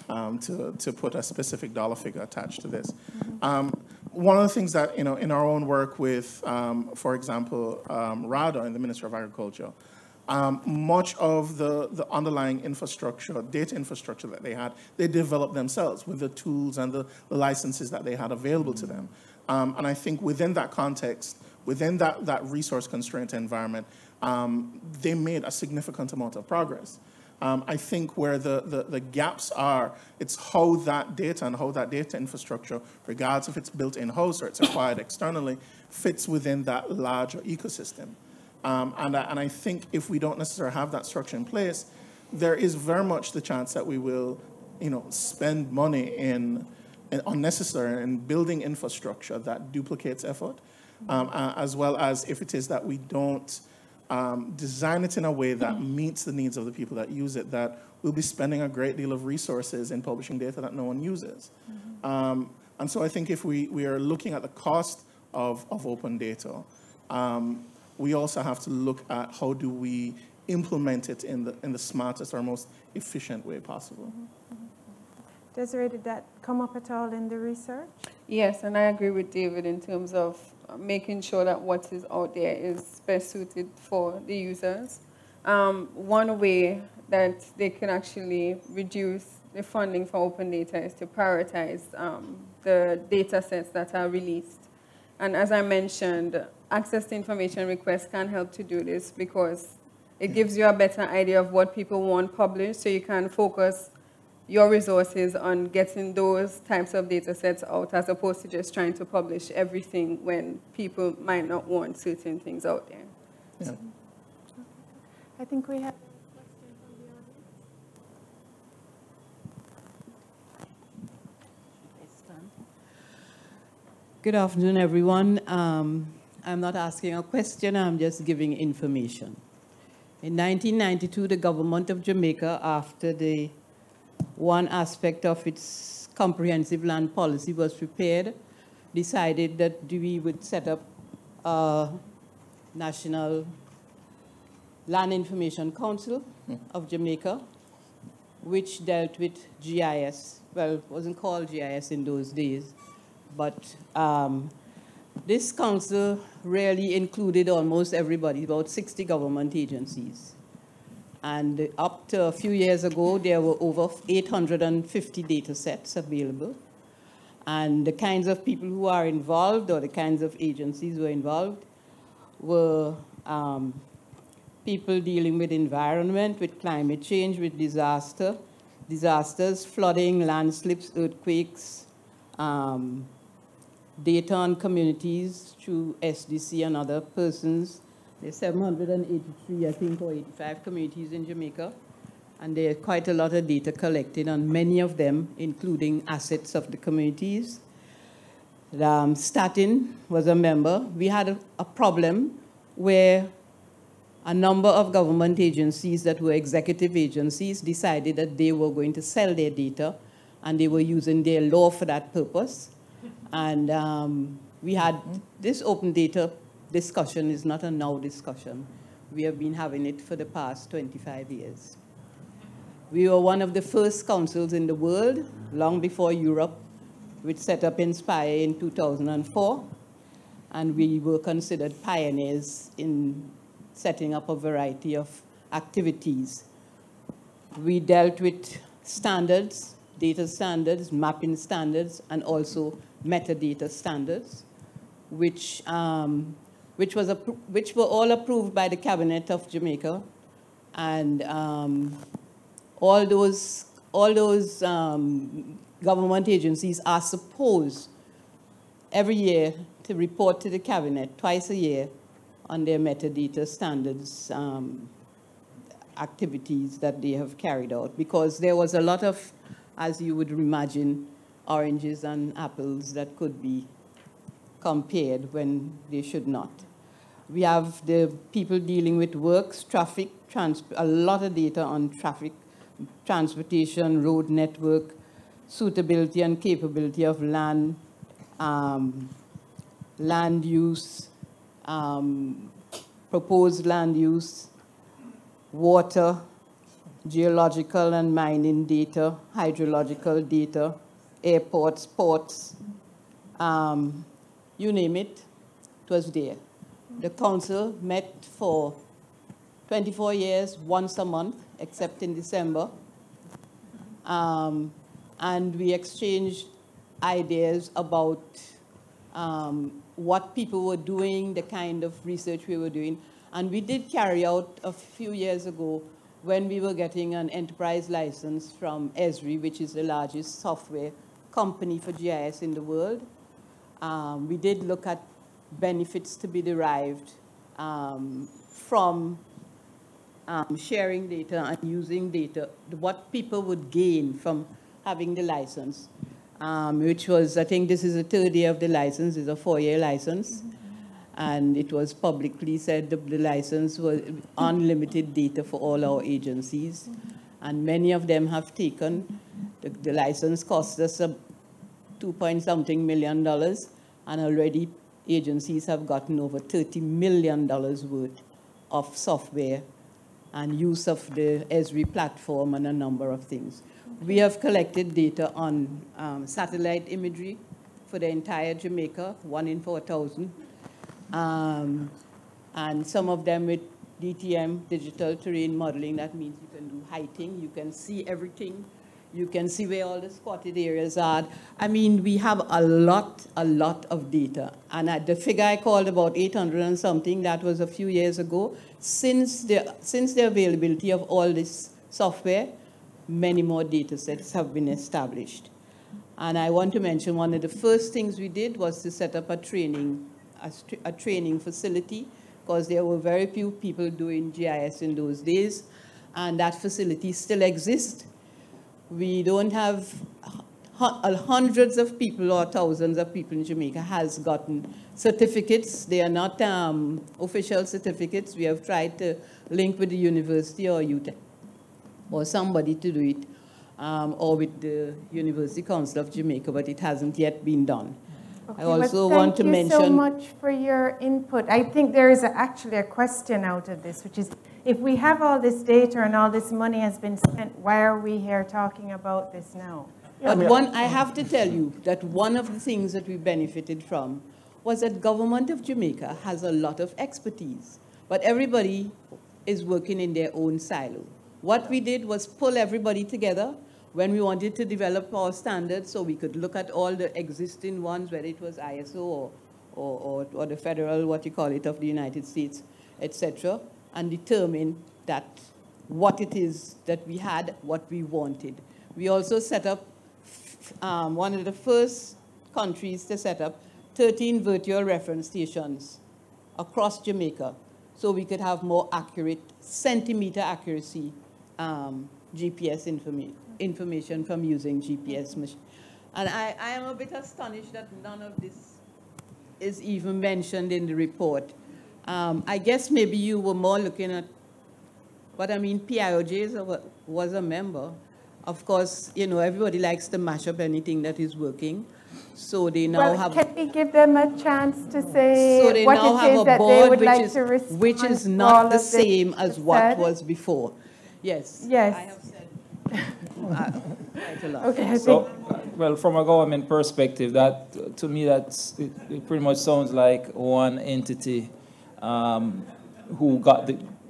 to put a specific dollar figure attached to this. One of the things that, in our own work with, for example, RADA in the Ministry of Agriculture, much of the underlying infrastructure, data infrastructure that they had, they developed themselves with the tools and the licenses that they had available to them. And I think within that context, within that resource constraint environment, they made a significant amount of progress. I think where the gaps are, it's how that data and how that data infrastructure, regardless if it's built in-house or it's acquired externally, fits within that larger ecosystem. And I think if we don't necessarily have that structure in place, there is very much the chance that we will, spend money in unnecessary in building infrastructure that duplicates effort, as well as if it is that we don't design it in a way that meets the needs of the people that use it, that we'll be spending a great deal of resources in publishing data that no one uses. And so I think if we are looking at the cost of open data, we also have to look at how do we implement it in the smartest or most efficient way possible. Desiree, did that come up at all in the research? Yes, and I agree with David in terms of making sure that what is out there is best suited for the users. One way that they can actually reduce the funding for open data is to prioritize the data sets that are released. And as I mentioned, access to information requests can help to do this because it gives you a better idea of what people want published, so you can focus your resources on getting those types of data sets out as opposed to just trying to publish everything when people might not want certain things out there. Yeah. So, I think we have a question from the audience. Good afternoon, everyone. I'm not asking a question, I'm just giving information. In 1992, the government of Jamaica, after the one aspect of its comprehensive land policy was prepared, decided that we would set up a National Land Information Council of Jamaica, which dealt with GIS. Well, it wasn't called GIS in those days, but this council really included almost everybody, about 60 government agencies. And up to a few years ago, there were over 850 data sets available. And the kinds of people who are involved, or the kinds of agencies who are involved, were people dealing with environment, with climate change, with disasters, flooding, landslips, earthquakes, data on communities through SDC and other persons. There's 783, I think, or 85 communities in Jamaica. And there's quite a lot of data collected on many of them, including assets of the communities. Statin was a member. We had a problem where a number of government agencies that were executive agencies decided that they were going to sell their data, and they were using their law for that purpose. And we had this open data discussion is not a now discussion. We have been having it for the past 25 years. We were one of the first councils in the world, long before Europe, which set up Inspire in 2004, and we were considered pioneers in setting up a variety of activities. We dealt with standards, data standards, mapping standards, and also metadata standards, which were all approved by the Cabinet of Jamaica, and all those government agencies are supposed every year to report to the Cabinet twice a year on their metadata standards activities that they have carried out, because there was a lot of, as you would imagine, oranges and apples that could be compared when they should not. We have the people dealing with works, traffic, a lot of data on traffic, transportation, road network, suitability and capability of land, land use, proposed land use, water, geological and mining data, hydrological data, airports, ports, you name it, it was there. The council met for 24 years, once a month, except in December. And we exchanged ideas about what people were doing, the kind of research we were doing. And we did carry out a few years ago when we were getting an enterprise license from ESRI, which is the largest software company for GIS in the world. We did look at benefits to be derived from sharing data and using data, what people would gain from having the license, which was, I think this is the third year of the license, it's a 4-year license. And it was publicly said the license was unlimited data for all our agencies. And many of them have taken, the license cost us $2-point-something million, and already agencies have gotten over $30 million worth of software and use of the ESRI platform and a number of things. We have collected data on satellite imagery for the entire Jamaica, 1 in 4,000. And some of them with DTM, digital terrain modeling. That means you can do heighting, you can see everything, you can see where all the spotted areas are. I mean, we have a lot of data. And the figure I called about 800 and something, that was a few years ago. Since the availability of all this software, many more data sets have been established. And I want to mention one of the first things we did was to set up a training facility, because there were very few people doing GIS in those days, and that facility still exists. We don't have hundreds of people or thousands of people in Jamaica has gotten certificates. They are not official certificates. We have tried to link with the university or UTEC or somebody to do it, or with the University Council of Jamaica, but it hasn't yet been done. Okay, I also want to mention... Thank you so much for your input. I think there is actually a question out of this, which is, if we have all this data and all this money has been spent, why are we here talking about this now? But I have to tell you that one of the things that we benefited from was that government of Jamaica has a lot of expertise, but everybody is working in their own silo. What we did was pull everybody together when we wanted to develop our standards, so we could look at all the existing ones, whether it was ISO or the federal, what you call it, of the United States, etc., and determine that what it is that we had, what we wanted. We also set up one of the first countries to set up 13 virtual reference stations across Jamaica, so we could have more accurate, centimeter accuracy GPS information from using GPS machine. And I am a bit astonished that none of this is even mentioned in the report. I guess maybe you were more looking at, but I mean, PIOJ was a member. Of course, you know, everybody likes to mash up anything that is working. So they now have... Can we give them a chance to say so they what now it have is a that board they would like to respond which is to all not the of this same as what said? was before. Yes. Yes. I have said Quite a lot. Okay, So, well, from a government perspective, that to me, it pretty much sounds like one entity who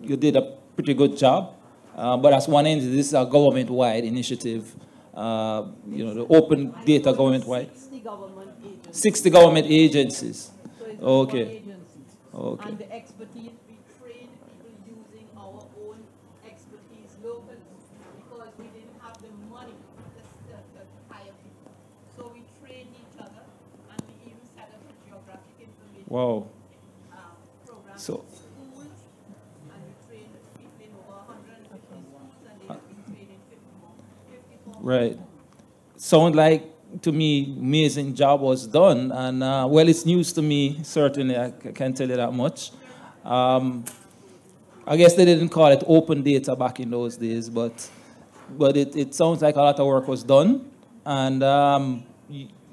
you did a pretty good job, but as one entity, this is a government-wide initiative. The open data government-wide. 60 government agencies. 60 government agencies. So it's Okay. one agency. Okay. And the expertise, we train people using our own expertise locally because we didn't have the money to hire people. So we trained each other and we even set up a geographic information Wow. program So- in schools, and we trained people in over 150 schools, and they have been trained in 54 Right. Sound like, to me, amazing job was done. And, well, it's news to me, certainly, I can tell you that much. I guess they didn't call it open data back in those days, but it sounds like a lot of work was done. And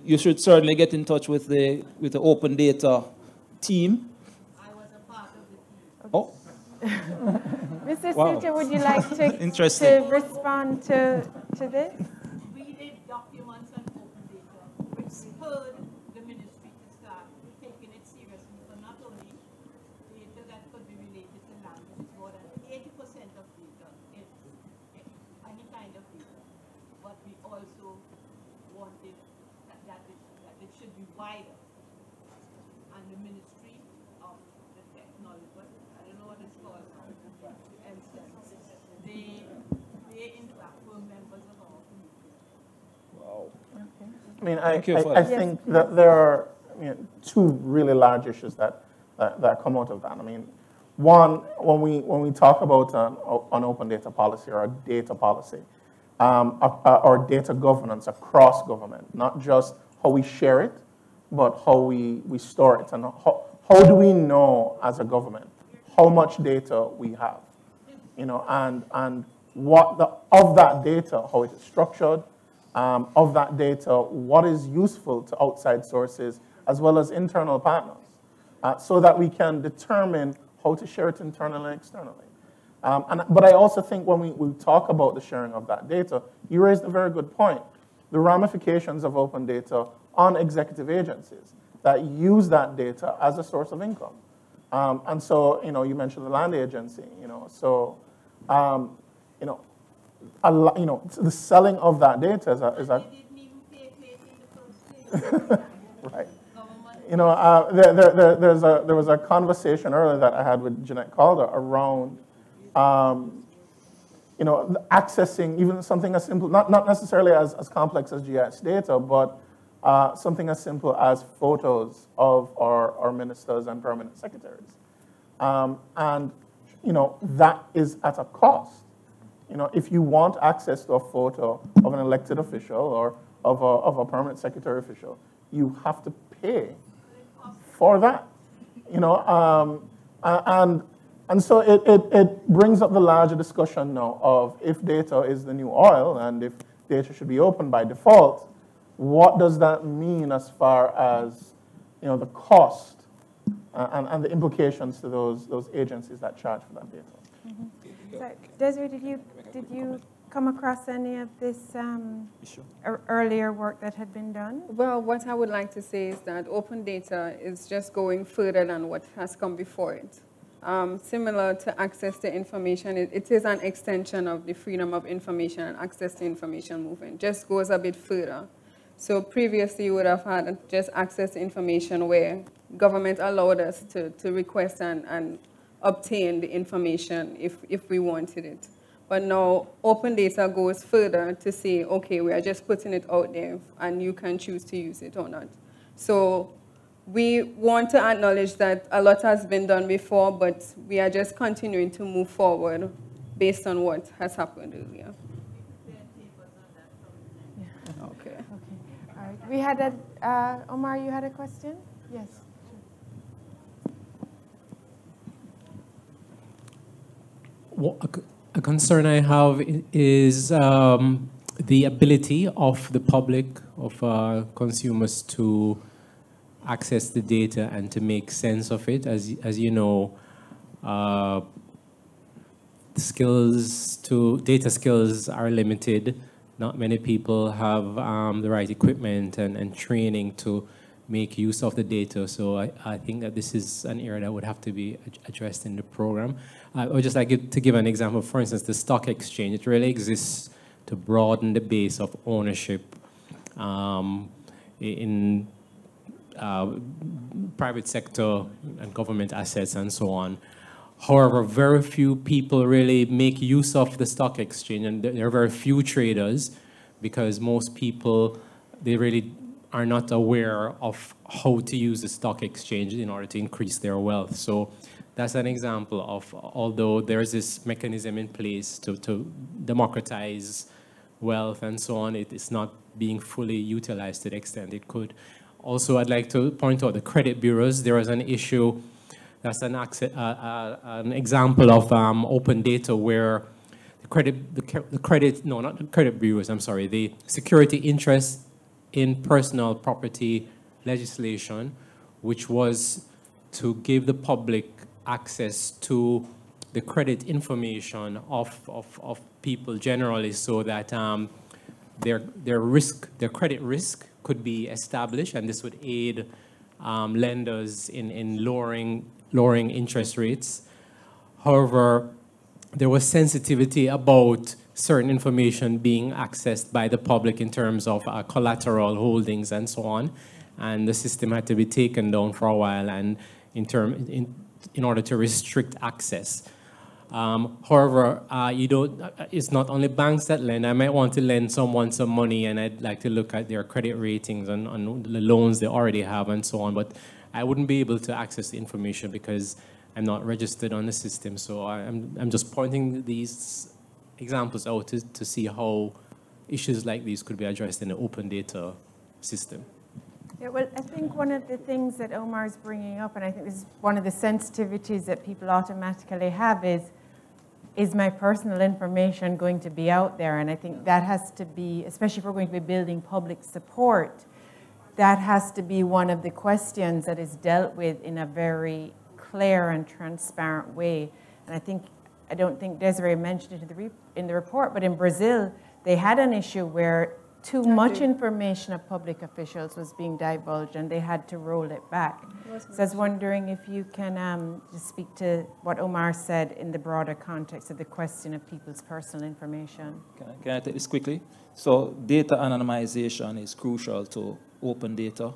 you should certainly get in touch with the open data team. I was a part of the team. Oh, Mr. Wow. Suter, would you like to, Interesting. to respond to this? We did documents on open data, which spurred the ministry to start taking it seriously for not only data that could be related to land, which is more than 80% of data is any kind of data, but we also wanted that it should be wider. And the Ministry of the Technology, I don't know what it's called, they in fact were members of our committee. wow. I mean, Thank you for I that. think that there are two really large issues that come out of that. I mean, one, when we talk about an open data policy or a data policy, or data governance across government, not just how we share it, but how we store it, and how do we know as a government how much data we have, and what of that data, how it is structured, of that data, what is useful to outside sources as well as internal partners, so that we can determine how to share it internally and externally. But I also think when we talk about the sharing of that data, you raised a very good point. The ramifications of open data on executive agencies that use that data as a source of income. And so, you mentioned the land agency, so, the selling of that data is a They didn't even pay in the first place. right. Government There was a conversation earlier that I had with Jeanette Calder around, accessing even something as simple, not necessarily as complex as GIS data, but something as simple as photos of our ministers and permanent secretaries. And that is at a cost. If you want access to a photo of an elected official or of a permanent secretary official, you have to pay for that. And so it brings up the larger discussion now of if data is the new oil and if data should be open by default, what does that mean as far as the cost and the implications to those agencies that charge for that data? Mm-hmm. So, Desiree, did you come across any of this earlier work that had been done? Well, what I would like to say is that open data is just going further than what has come before it. Similar to access to information, it is an extension of the freedom of information and access to information movement. Just goes a bit further. So previously, you would have had just access to information where government allowed us to request and obtain the information if we wanted it. But now open data goes further to say, okay, we are just putting it out there and you can choose to use it or not. So we want to acknowledge that a lot has been done before, but we are just continuing to move forward based on what has happened earlier. Okay. Okay. All right. We had Omar, you had a question? Yes. A concern I have is the ability of the public, of consumers to access the data and to make sense of it. As you know, data skills are limited. Not many people have the right equipment and training to make use of the data. So I think that this is an area that would have to be addressed in the program. I would just like to give an example. For instance, the stock exchange, it really exists to broaden the base of ownership in private sector and government assets and so on. However, very few people really make use of the stock exchange, and there are very few traders because most people, they really are not aware of how to use the stock exchange in order to increase their wealth. So that's an example of, although there's this mechanism in place to democratize wealth and so on, it is not being fully utilized to the extent it could. Also, I'd like to point out the credit bureaus. There is an issue, that's an example of open data where the security interest in personal property legislation, which was to give the public access to the credit information of people generally, so that their credit risk could be established, and this would aid lenders in lowering interest rates. However, there was sensitivity about certain information being accessed by the public in terms of collateral holdings and so on, and the system had to be taken down for a while, and in order to restrict access. However, it's not only banks that lend. I might want to lend someone some money, and I'd like to look at their credit ratings and the loans they already have and so on, but I wouldn't be able to access the information because I'm not registered on the system. So I'm just pointing these examples out to see how issues like these could be addressed in an open data system. Yeah, well, I think one of the things that Omar is bringing up, and I think this is one of the sensitivities that people automatically have, is my personal information going to be out there? And I think that has to be, especially if we're going to be building public support, that has to be one of the questions that is dealt with in a very clear and transparent way. And I don't think Desiree mentioned it in the report, but in Brazil, they had an issue where too much information of public officials was being divulged, and they had to roll it back. So I was wondering if you can just speak to what Omar said in the broader context of the question of people's personal information. Can I take this quickly? So data anonymization is crucial to open data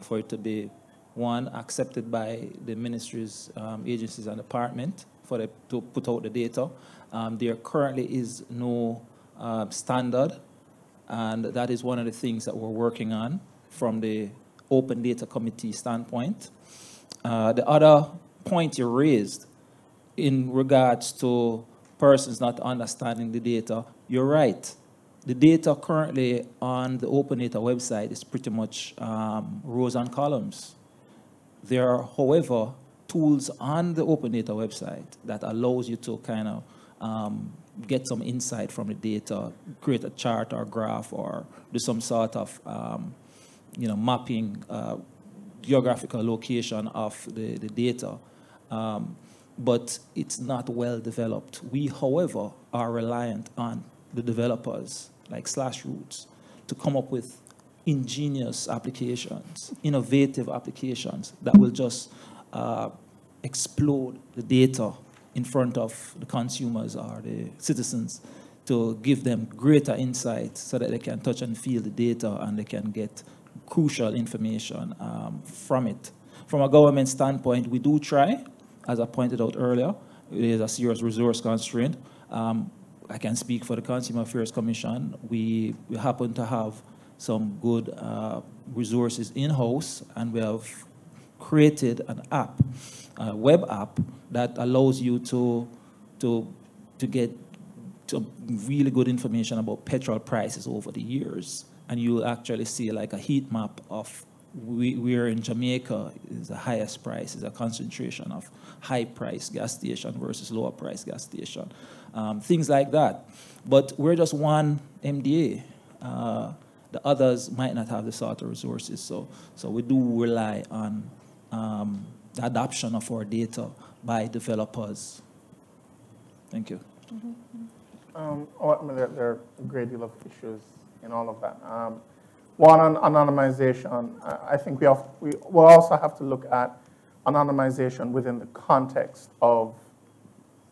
for it to be, one, accepted by the ministries, agencies, and department for them to put out the data. There currently is no standard, and that is one of the things that we're working on from the Open Data Committee standpoint. The other point you raised in regards to persons not understanding the data, you're right. The data currently on the Open Data website is pretty much rows and columns. There are, however, tools on the Open Data website that allows you to kind of get some insight from the data, create a chart or graph, or do some sort of mapping, geographical location of the data. But it's not well developed. We, however, are reliant on the developers like Slashroot to come up with ingenious applications, innovative applications that will just explode the data in front of the consumers or the citizens to give them greater insight so that they can touch and feel the data and they can get crucial information from it. From a government standpoint, we do try, as I pointed out earlier. It is a serious resource constraint. I can speak for the Consumer Affairs Commission. We happen to have some good resources in-house, and we have created an app, a web app, that allows you to get really good information about petrol prices over the years. And you'll actually see like a heat map of where in Jamaica is the highest price, is a concentration of high-price gas station versus lower-price gas station. Things like that. But we're just one MDA. The others might not have the sort of resources. So we do rely on the adoption of our data by developers. Thank you. I mean, there are a great deal of issues in all of that. One, on anonymization, I think we will also have to look at anonymization within the context of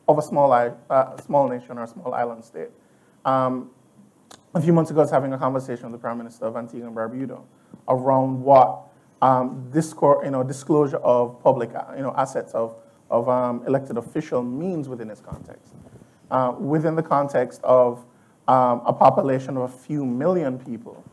a small nation or a small island state. A few months ago, I was having a conversation with the Prime Minister of Antigua and Barbuda around what disclosure of public assets of elected official means within its context. Within the context of a population of a few million people,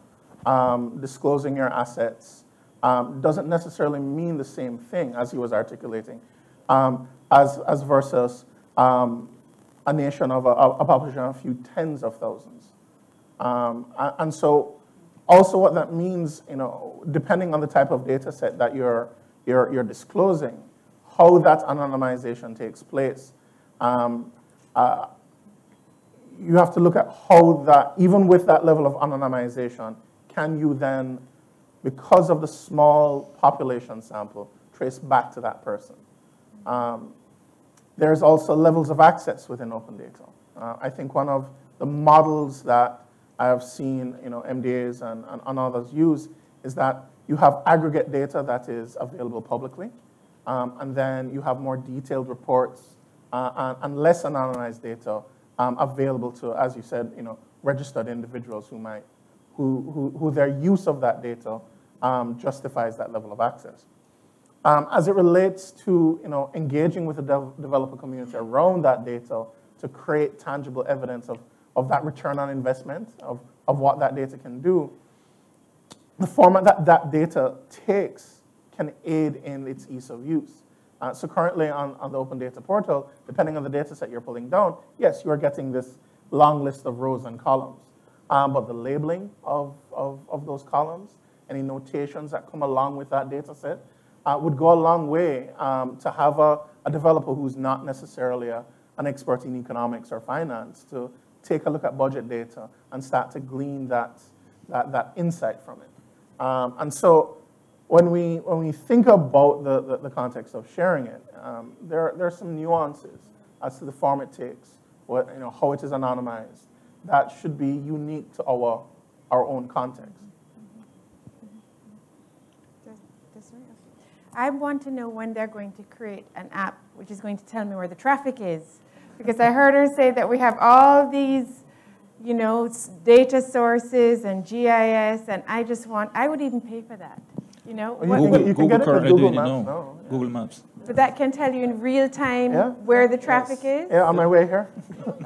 disclosing your assets doesn't necessarily mean the same thing as he was articulating, as versus a nation of a population of a few tens of thousands. And so also what that means, depending on the type of data set that you're disclosing, how that anonymization takes place, you have to look at how that, even with that level of anonymization, can you then, because of the small population sample, trace back to that person? There's also levels of access within open data. I think one of the models that I have seen MDAs and others use is that you have aggregate data that is available publicly, and then you have more detailed reports and less anonymized data available to, as you said, registered individuals who their use of that data justifies that level of access. As it relates to engaging with the developer community around that data to create tangible evidence of that return on investment, of what that data can do, the format that data takes can aid in its ease of use. So currently on the Open Data Portal, depending on the data set you're pulling down, yes, you are getting this long list of rows and columns. But the labeling of those columns, any notations that come along with that data set, would go a long way to have a developer who's not necessarily an expert in economics or finance to take a look at budget data and start to glean that insight from it. And so when we think about the context of sharing it, there are some nuances as to the form it takes, how it is anonymized, that should be unique to our own context. I want to know when they're going to create an app which is going to tell me where the traffic is. Because I heard her say that we have all these, data sources and GIS, and I would even pay for that. Google currently doing it now. Yeah. Google Maps. But that can tell you in real time where the traffic is? Yeah, on my way here.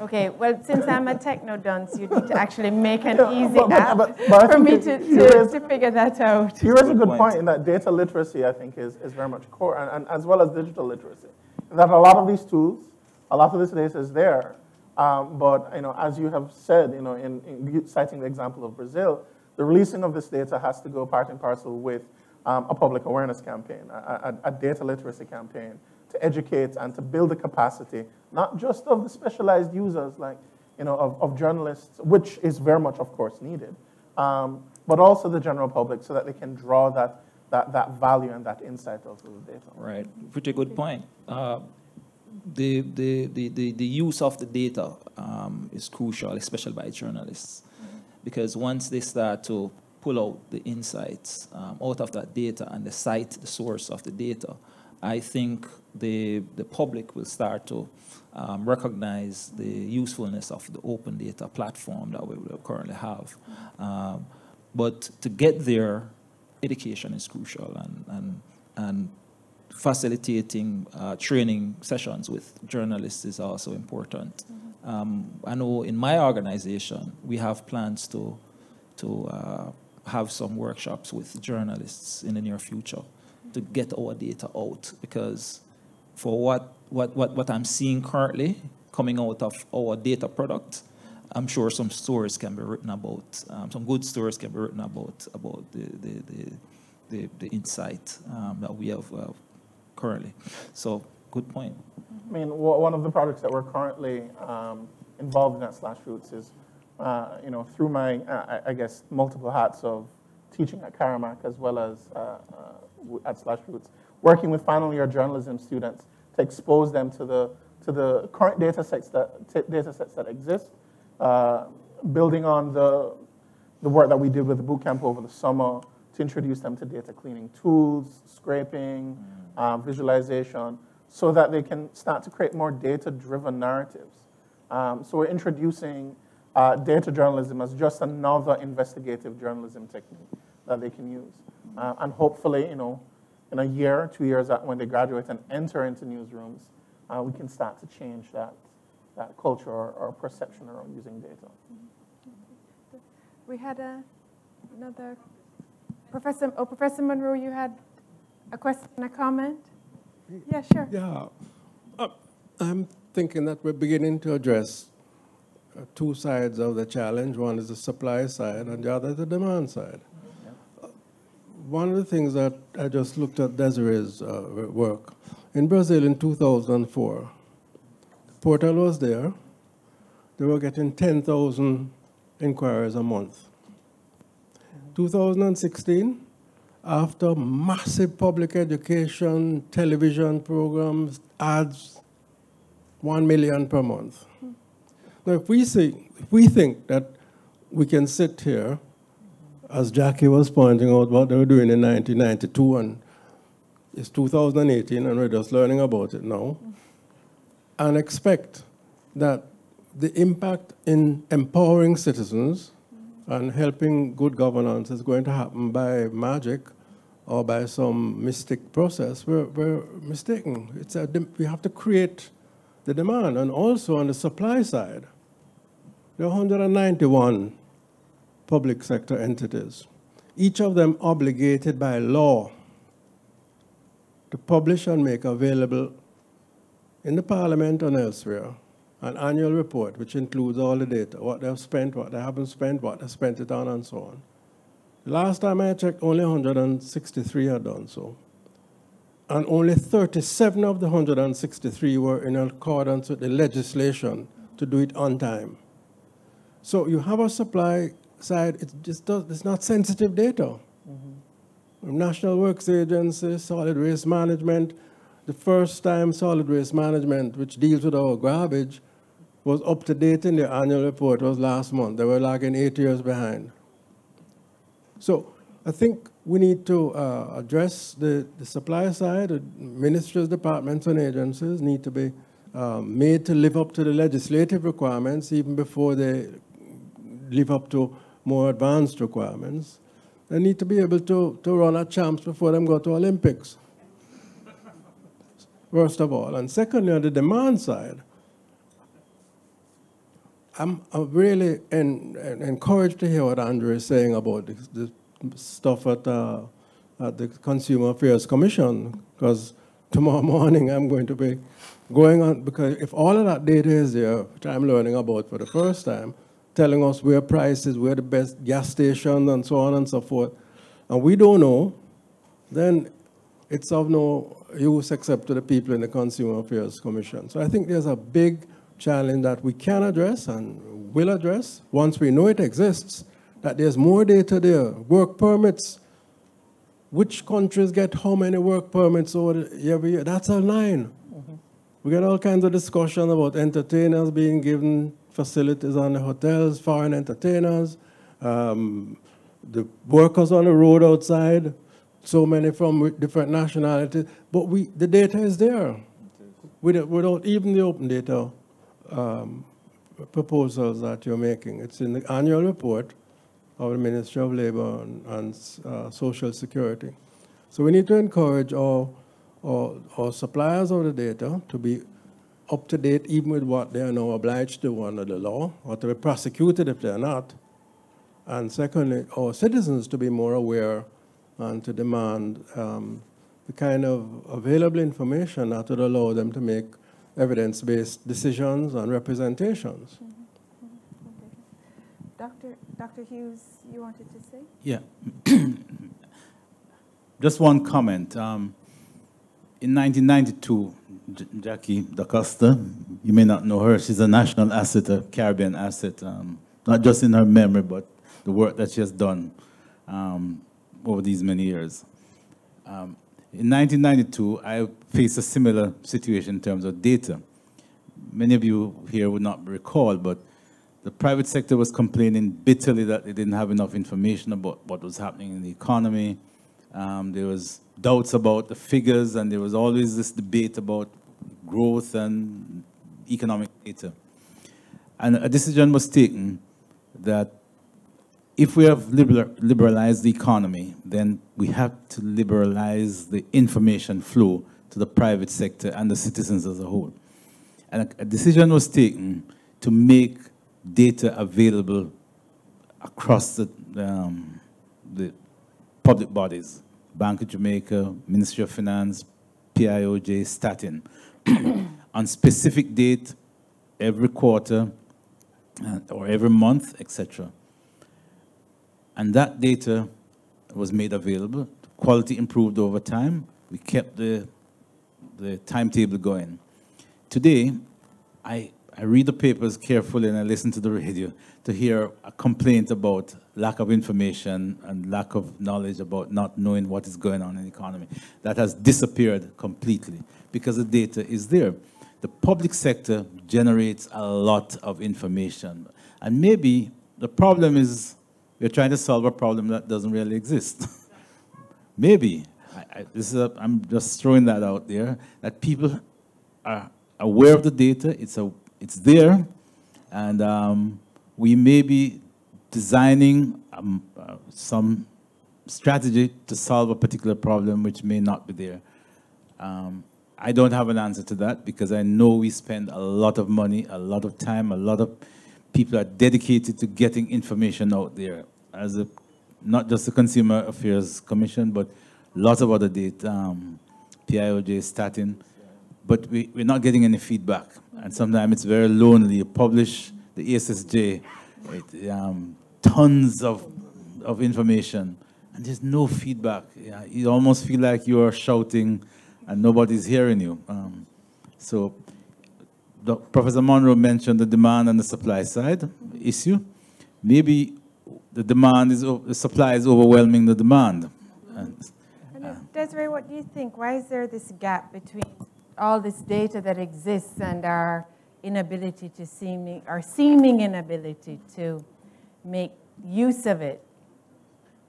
Okay, well, since I'm a techno dunce, you need to actually make an easy app but for me to figure that out. You raise a good point in that data literacy, I think, is very much core, and as well as digital literacy. That a lot of these tools, a lot of this data is there, but as you have said, in citing the example of Brazil, the releasing of this data has to go part and parcel with a public awareness campaign, a data literacy campaign to educate and to build the capacity, not just of the specialized users like, of journalists, which is very much, of course, needed, but also the general public so that they can draw that value and that insight out of the data. Right, pretty good point. The use of the data is crucial, especially by journalists, because once they start to pull out the insights out of that data and cite the source of the data, I think the public will start to recognize the usefulness of the open data platform that we will currently have. But to get there, education is crucial, and facilitating training sessions with journalists is also important. I know in my organization, we have plans to have some workshops with journalists in the near future to get our data out, because for what I'm seeing currently coming out of our data product, I'm sure some stories can be written about, some good stories can be written about the insight that we have currently. So, good point. I mean, one of the projects that we're currently involved in at Roots is, through my, I guess, multiple hats of teaching at CaPRI as well as at Roots, working with final year journalism students to expose them to to the current data sets that exist, building on the work that we did with the bootcamp over the summer to introduce them to data cleaning tools, scraping, visualization, so that they can start to create more data-driven narratives. So we're introducing data journalism as just another investigative journalism technique that they can use. And hopefully, in a year, 2 years when they graduate and enter into newsrooms, we can start to change that culture or perception around using data. We had another, Professor Monroe, you had a question, a comment? Yeah, sure. Yeah, I'm thinking that we're beginning to address two sides of the challenge. One is the supply side, and the other is the demand side. One of the things that I just looked at Desiree's work. In Brazil in 2004, the portal was there. They were getting 10,000 inquiries a month. 2016, after massive public education, television programs, ads, 1 million per month. Now, if we think that we can sit here, as Jackie was pointing out what they were doing in 1992, and it's 2018, and we're just learning about it now, and expect that the impact in empowering citizens and helping good governance is going to happen by magic or by some mystic process, we're mistaken. We have to create the demand. And also on the supply side, there are 191 public sector entities, each of them obligated by law to publish and make available in the Parliament and elsewhere an annual report which includes all the data, what they have spent, what they haven't spent, what they spent it on, and so on. Last time I checked, only 163 had done so. And only 37 of the 163 were in accordance with the legislation to do it on time. So you have a supply side, it's not sensitive data. National Works Agency, Solid Waste Management, the first time Solid Waste Management, which deals with our garbage, was up to date in their annual report was last month. They were lagging 8 years behind. So I think we need to address the supply side. The ministries, departments, and agencies need to be made to live up to the legislative requirements even before they live up to more advanced requirements. They need to be able to run at champs before them go to Olympics, first of all. And secondly, on the demand side, I'm really encouraged to hear what Andrew is saying about the stuff at the Consumer Affairs Commission, because tomorrow morning I'm going to be going on, because if all of that data is there, which I'm learning about for the first time, telling us where prices, where the best gas stations, and so on and so forth, and we don't know, then it's of no use except to the people in the Consumer Affairs Commission. So I think there's a big challenge that we can address and will address once we know it exists, that there's more data there. Work permits, which countries get how many work permits every year, that's a line. We get all kinds of discussion about entertainers being given facilities on the hotels, foreign entertainers, the workers on the road outside, so many from different nationalities, but the data is there. Without even the open data proposals that you're making. It's in the annual report of the Ministry of Labor and Social Security. So we need to encourage our suppliers of the data to be up to date even with what they are now obliged to do under the law, or to be prosecuted if they're not. And secondly, our citizens to be more aware and to demand the kind of available information that would allow them to make evidence-based decisions and representations. Dr. Hughes, you wanted to say? Yeah. Just one comment. In 1992, Jackie DaCosta, you may not know her, she's a national asset, a Caribbean asset, not just in her memory, but the work that she has done over these many years. In 1992, I faced a similar situation in terms of data. many of you here would not recall, but the private sector was complaining bitterly that they didn't have enough information about what was happening in the economy. There was doubts about the figures, and there was always this debate about growth and economic data. And a decision was taken that if we have liberalized the economy, then we have to liberalize the information flow to the private sector and the citizens as a whole. And a decision was taken to make data available across the public bodies, Bank of Jamaica, Ministry of Finance, PIOJ, Statin, on specific date, every quarter, or every month, etc. And that data was made available. Quality improved over time. We kept the timetable going. Today, I read the papers carefully and I listen to the radio to hear a complaint about lack of information and lack of knowledge about not knowing what is going on in the economy. That has disappeared completely because the data is there. The public sector generates a lot of information. And maybe the problem is we're trying to solve a problem that doesn't really exist. Maybe. I'm just throwing that out there, that people are aware of the data, it's there, and we may be designing some strategy to solve a particular problem which may not be there. I don't have an answer to that because I know we spend a lot of money, a lot of time, a lot of people are dedicated to getting information out there. Not just the Consumer Affairs Commission, but lots of other data, PIOJ, Statin, but we're not getting any feedback. And sometimes it's very lonely. You publish the ESSJ, tons of information, and there's no feedback. You almost feel like you are shouting and nobody's hearing you. So Professor Monroe mentioned the demand and the supply side issue. Maybe the supply is overwhelming the demand. Desiree, what do you think? Why is there this gap between all this data that exists and our inability to seeming inability to make use of it?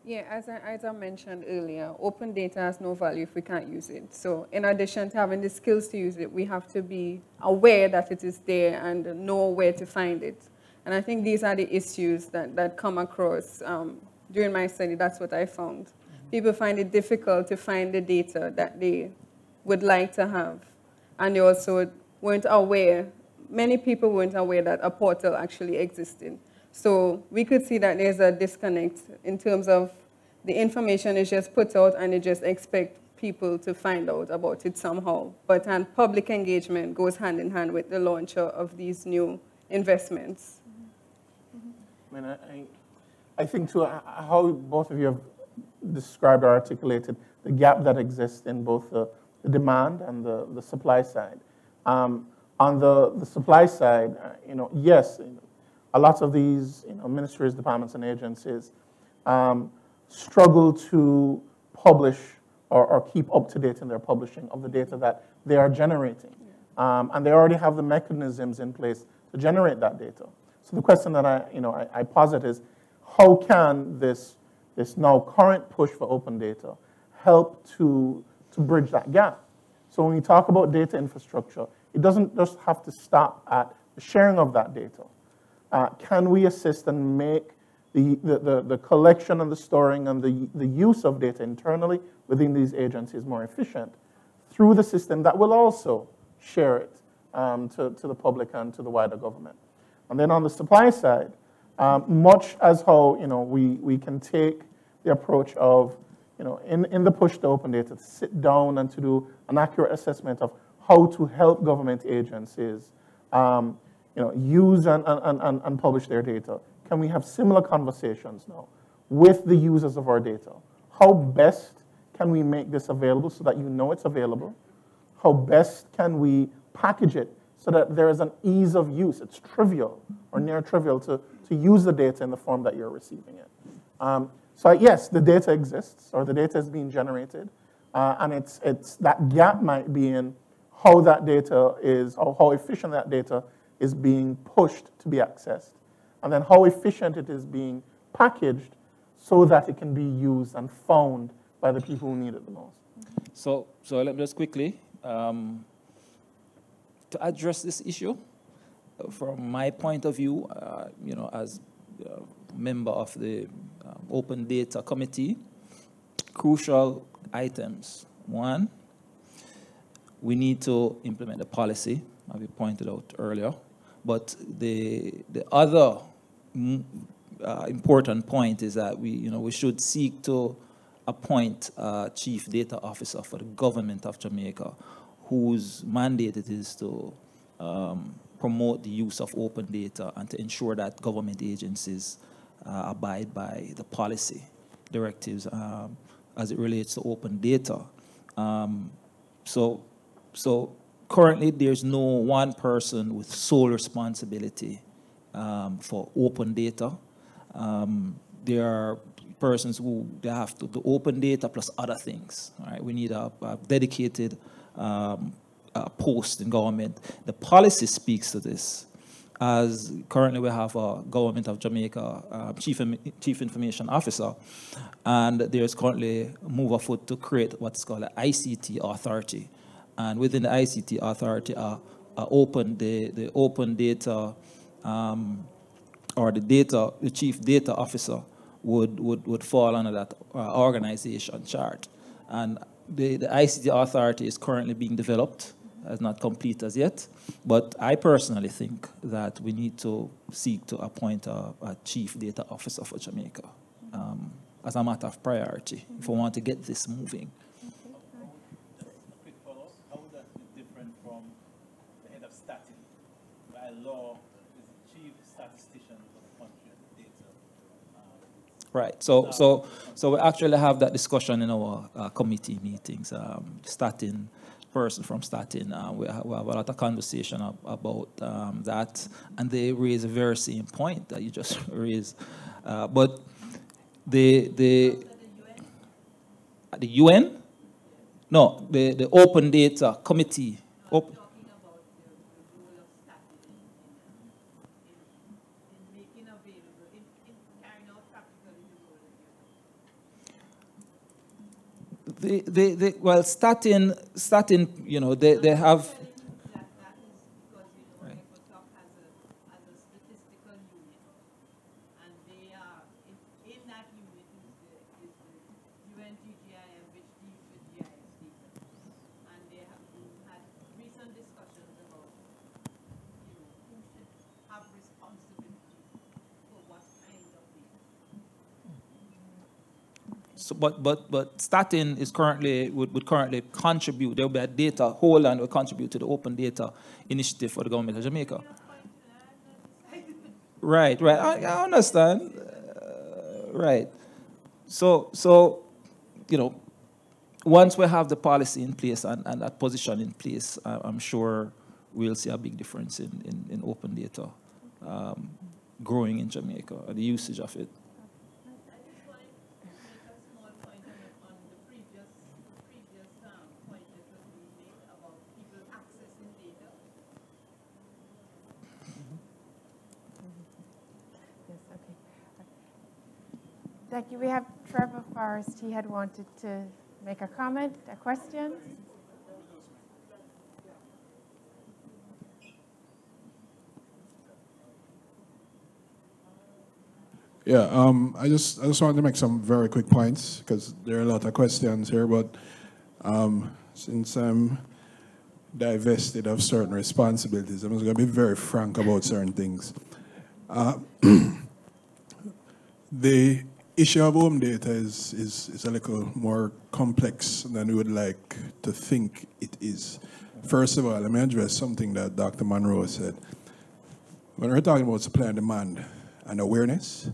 Yeah, as I mentioned earlier, open data has no value if we can't use it. So in addition to having the skills to use it, we have to be aware that it is there and know where to find it. And I think these are the issues that come across. During my study, that's what I found. People find it difficult to find the data that they would like to have. And they also weren't aware, many people weren't aware that a portal actually existed. So we could see that there's a disconnect in terms of the information is just put out and they just expect people to find out about it somehow. But public engagement goes hand in hand with the launch of these new investments. I mean, I think too, how both of you have described or articulated the gap that exists in both the demand and the supply side. On the supply side, yes, a lot of these ministries, departments, and agencies struggle to publish or keep up to date in their publishing of the data that they are generating. And they already have the mechanisms in place to generate that data. So the question that I posit is, how can this now current push for open data help to bridge that gap? So when we talk about data infrastructure, it doesn't just have to stop at the sharing of that data. Can we assist and make the collection and the storing and the use of data internally within these agencies more efficient through the system that will also share it to the public and to the wider government? And then on the supply side, much as how we can take the approach of in the push to open data to sit down and to do an accurate assessment of how to help government agencies use and publish their data. Can we have similar conversations now with the users of our data? How best can we make this available so that it's available? How best can we package it so that there is an ease of use? It's trivial or near trivial to use the data in the form that you're receiving it. So yes, the data exists, or the data is being generated, and it's that gap might be in how that data is, or how efficient that data is being pushed to be accessed, and then how efficient it is being packaged so that it can be used and found by the people who need it the most. So let me just quickly, to address this issue, from my point of view, as a member of the Open Data Committee, crucial items. One, we need to implement the policy, as we pointed out earlier. But the other important point is that we should seek to appoint a chief data officer for the government of Jamaica, whose mandate it is to promote the use of open data and to ensure that government agencies abide by the policy directives as it relates to open data. So currently there's no one person with sole responsibility for open data. There are persons who they have to do open data plus other things. All right? We need a dedicated post in government. The policy speaks to this. As currently we have a Government of Jamaica Chief Information Officer, and there's currently a move afoot to create what's called an ICT authority. And within the ICT authority, the open data, or the chief data officer would fall under that organization chart. And the ICT authority is currently being developed, as not complete as yet. But I personally think that we need to seek to appoint a chief data officer for Jamaica as a matter of priority if we want to get this moving. Just a quick follow-up. How would that be different from the head of statin? By law, is the chief statistician for the country and the data. Right. So we actually have that discussion in our committee meetings. Statin person from Statin, we have a lot of conversation about that, and they raise a very same point that you just raised. But the UN? No, the Open Data Committee. Well, statin, they have. Right. So, but statin is would currently contribute. There will be a data whole and will contribute to the open data initiative for the government of Jamaica. Right. I understand. Right. So once we have the policy in place and that position in place, I'm sure we'll see a big difference in open data growing in Jamaica, the usage of it. Thank you. We have Trevor Forrest. He had wanted to make a comment, a question. Yeah, I just wanted to make some very quick points because there are a lot of questions here. But since I'm divested of certain responsibilities, I'm just going to be very frank about certain things. The issue of home data is a little more complex than we would like to think it is. First of all, let me address something that Dr. Monroe said. When we're talking about supply and demand and awareness,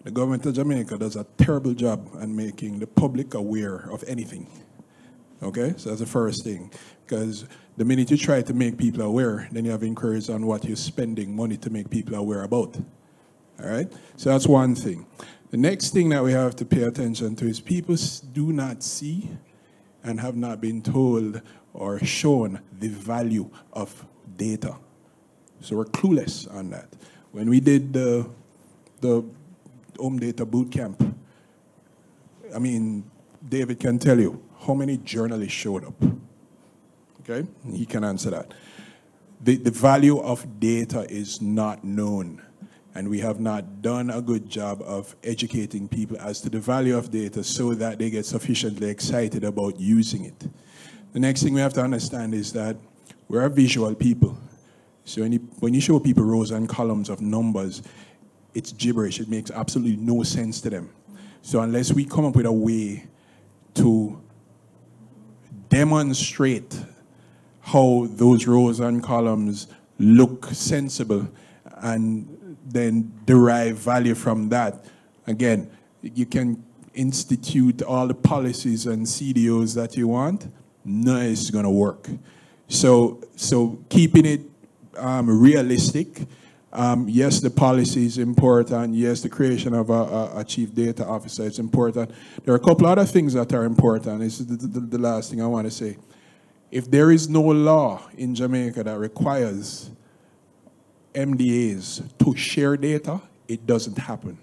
the government of Jamaica does a terrible job in making the public aware of anything. Okay, so that's the first thing. Because the minute you try to make people aware, then you have inquiries on what you're spending money to make people aware about. All right, so that's one thing. The next thing that we have to pay attention to is people do not see and have not been told or shown the value of data. So we're clueless on that. When we did the home data boot camp, I mean, David can tell you how many journalists showed up. Okay, he can answer that. The value of data is not known, and we have not done a good job of educating people as to the value of data so that they get sufficiently excited about using it. The next thing we have to understand is that we're visual people. So when you show people rows and columns of numbers, it's gibberish. It makes absolutely no sense to them. So unless we come up with a way to demonstrate how those rows and columns look sensible and then derive value from that, again, you can institute all the policies and CDOs that you want, none is going to work. So keeping it realistic, yes, the policy is important. Yes, the creation of a chief data officer is important. There are a couple other things that are important. This is the last thing I want to say. If there is no law in Jamaica that requires MDAs to share data, it doesn't happen.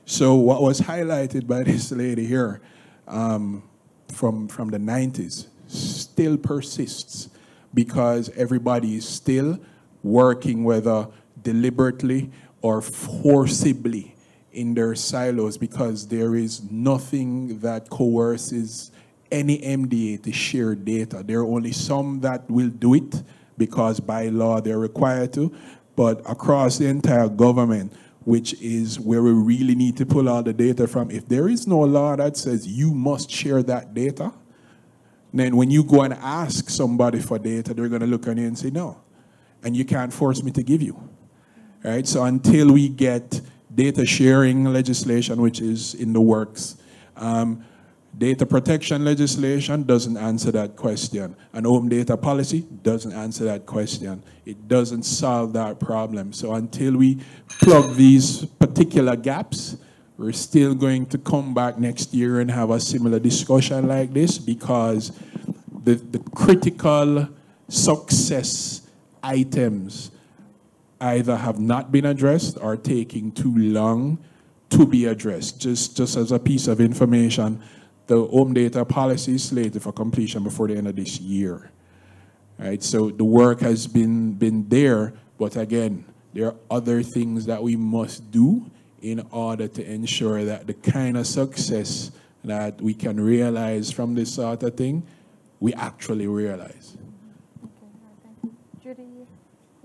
So what was highlighted by this lady here from the 90s still persists because everybody is still working, whether deliberately or forcibly, in their silos, because there is nothing that coerces any MDA to share data. There are only some that will do it because by law they're required to, but across the entire government, which is where we really need to pull all the data from, if there is no law that says you must share that data, then when you go and ask somebody for data, they're going to look at you and say no, and you can't force me to give you. Right? So until we get data sharing legislation, which is in the works, data protection legislation doesn't answer that question. An home data policy doesn't answer that question. It doesn't solve that problem. So until we plug these particular gaps, we're still going to come back next year and have a similar discussion like this, because the critical success items either have not been addressed or taking too long to be addressed. Just as a piece of information, the home data policy is slated for completion before the end of this year. Right? So the work has been there, but again, there are other things that we must do in order to ensure that the kind of success that we can realize from this sort of thing, we actually realize.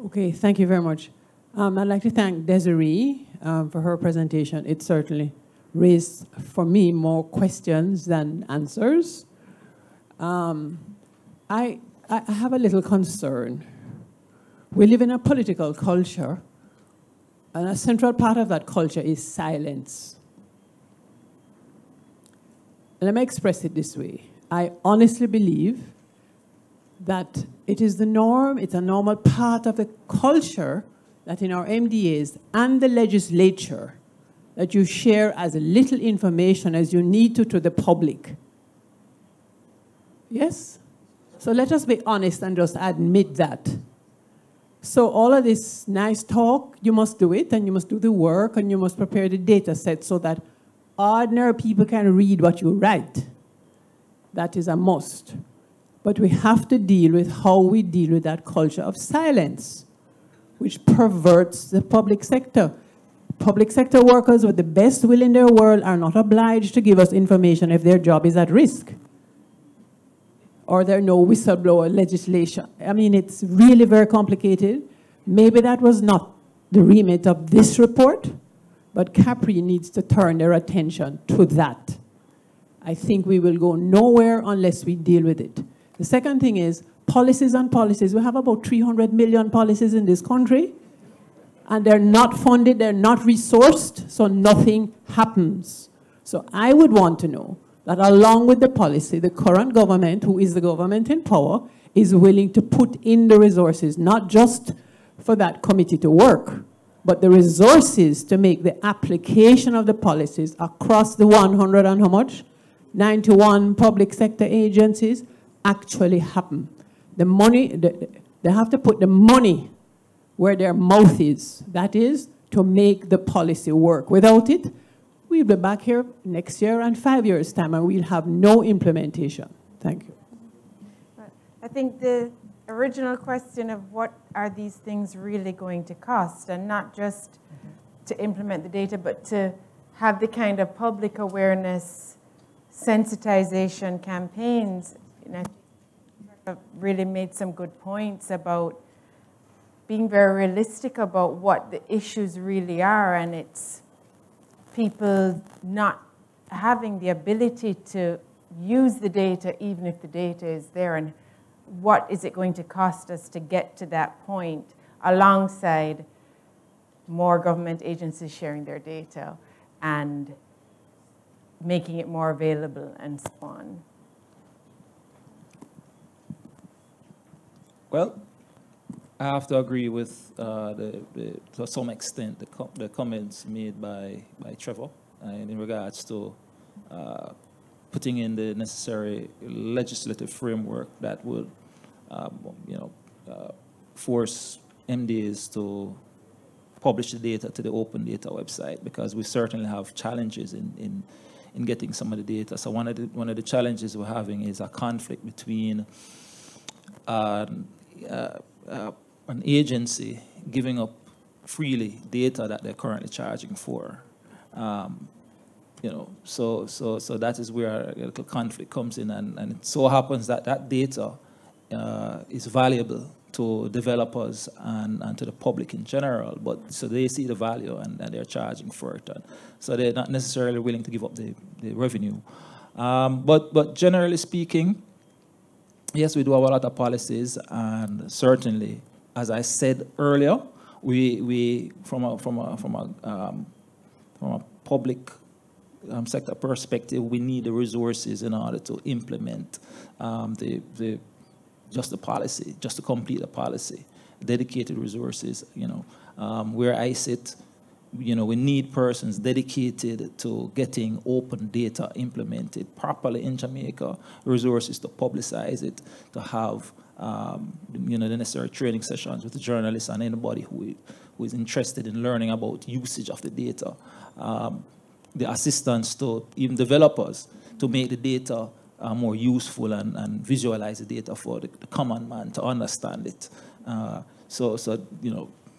Okay, thank you very much. I'd like to thank Desiree for her presentation. It certainly raised, for me, more questions than answers. I have a little concern. We live in a political culture, and a central part of that culture is silence. Let me express it this way. I honestly believe that it is the norm, it's a normal part of the culture that in our MDAs and the legislature that you share as little information as you need to the public. Yes? So let us be honest and just admit that. So all of this nice talk, you must do it, and you must do the work, and you must prepare the data set so that ordinary people can read what you write. That is a must. But we have to deal with how we deal with that culture of silence, which perverts the public sector. Public sector workers with the best will in their world are not obliged to give us information if their job is at risk, or there are no whistleblower legislation. I mean, it's really very complicated. Maybe that was not the remit of this report, but CaPRI needs to turn their attention to that. I think we will go nowhere unless we deal with it. The second thing is policies and policies. We have about 300 million policies in this country, and they're not funded, they're not resourced, so nothing happens. So I would want to know that along with the policy, the current government, who is the government in power, is willing to put in the resources, not just for that committee to work, but the resources to make the application of the policies across the 100 and how much? 91 public sector agencies actually happen. The money, they have to put the money where their mouth is. That is, to make the policy work. Without it, we'll be back here next year and 5 years' time, and we'll have no implementation. Thank you. I think the original question of what are these things really going to cost, and not just to implement the data, but to have the kind of public awareness, sensitization campaigns. And I think Trevor really made some good points about being very realistic about what the issues really are, and it's people not having the ability to use the data even if the data is there, and what is it going to cost us to get to that point, alongside more government agencies sharing their data and making it more available and so on. Well, I have to agree with, to some extent, the comments made by Trevor in regards to putting in the necessary legislative framework that would, force MDAs to publish the data to the open data website, because we certainly have challenges in getting some of the data. So one of the challenges we're having is a conflict between an agency giving up freely data that they're currently charging for. So that is where a little conflict comes in, and it so happens that that data is valuable to developers and to the public in general, but so they see the value and they're charging for it, and so they're not necessarily willing to give up the revenue. But generally speaking, yes, we do have a lot of policies, and certainly, as I said earlier, we from a public sector perspective, we need the resources in order to implement just the policy, just to complete the policy. Dedicated resources, where I sit, we need persons dedicated to getting open data implemented properly in Jamaica, resources to publicize it, to have the necessary training sessions with the journalists and anybody who is interested in learning about usage of the data. The assistance to even developers to make the data more useful and visualize the data for the common man to understand it.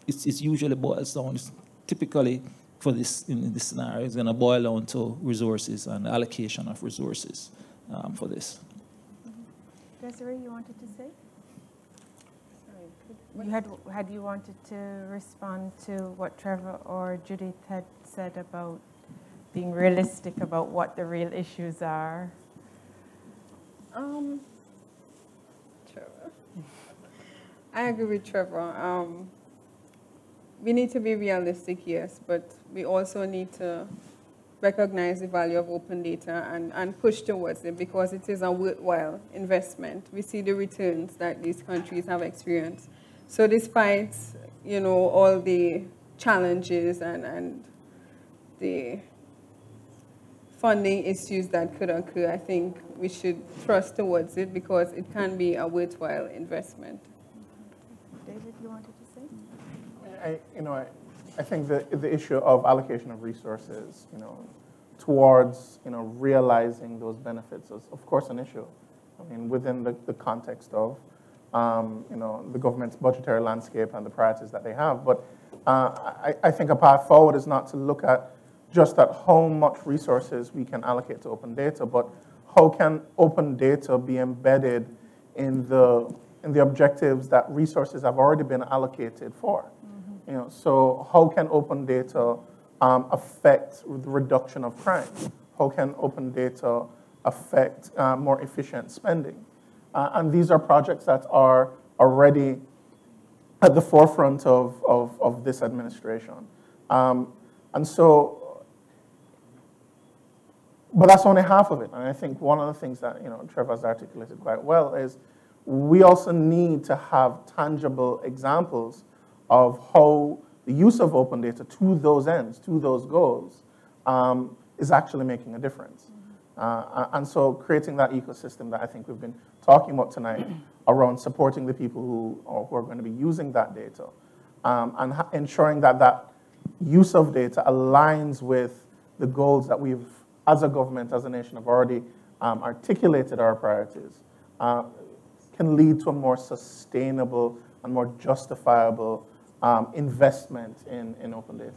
It's usually boils down, it's typically for this, in this scenario, it's going to boil down to resources and allocation of resources for this. Desiree, you wanted to say? Had you wanted to respond to what Trevor or Judith had said about being realistic about what the real issues are? Trevor. I agree with Trevor. We need to be realistic, yes, but we also need to recognize the value of open data and push towards it, because it is a worthwhile investment. We see the returns that these countries have experienced. So despite, all the challenges and the funding issues that could occur, I think we should thrust towards it, because it can be a worthwhile investment. David, you wanted to say? I think the issue of allocation of resources, towards, realizing those benefits is, of course, an issue. I mean, within the context of, the government's budgetary landscape and the priorities that they have. But I think a path forward is not to look at just at how much resources we can allocate to open data, but how can open data be embedded in the objectives that resources have already been allocated for. So how can open data affect the reduction of crime? How can open data affect more efficient spending? And these are projects that are already at the forefront of this administration. And so, but that's only half of it. And I think one of the things that Trevor's articulated quite well is we also need to have tangible examples of how the use of open data to those ends, to those goals, is actually making a difference. And so creating that ecosystem that I think we've been talking about tonight around supporting the people who are going to be using that data, and ensuring that that use of data aligns with the goals that we've, as a government, as a nation, have already articulated our priorities, can lead to a more sustainable and more justifiable investment in open data.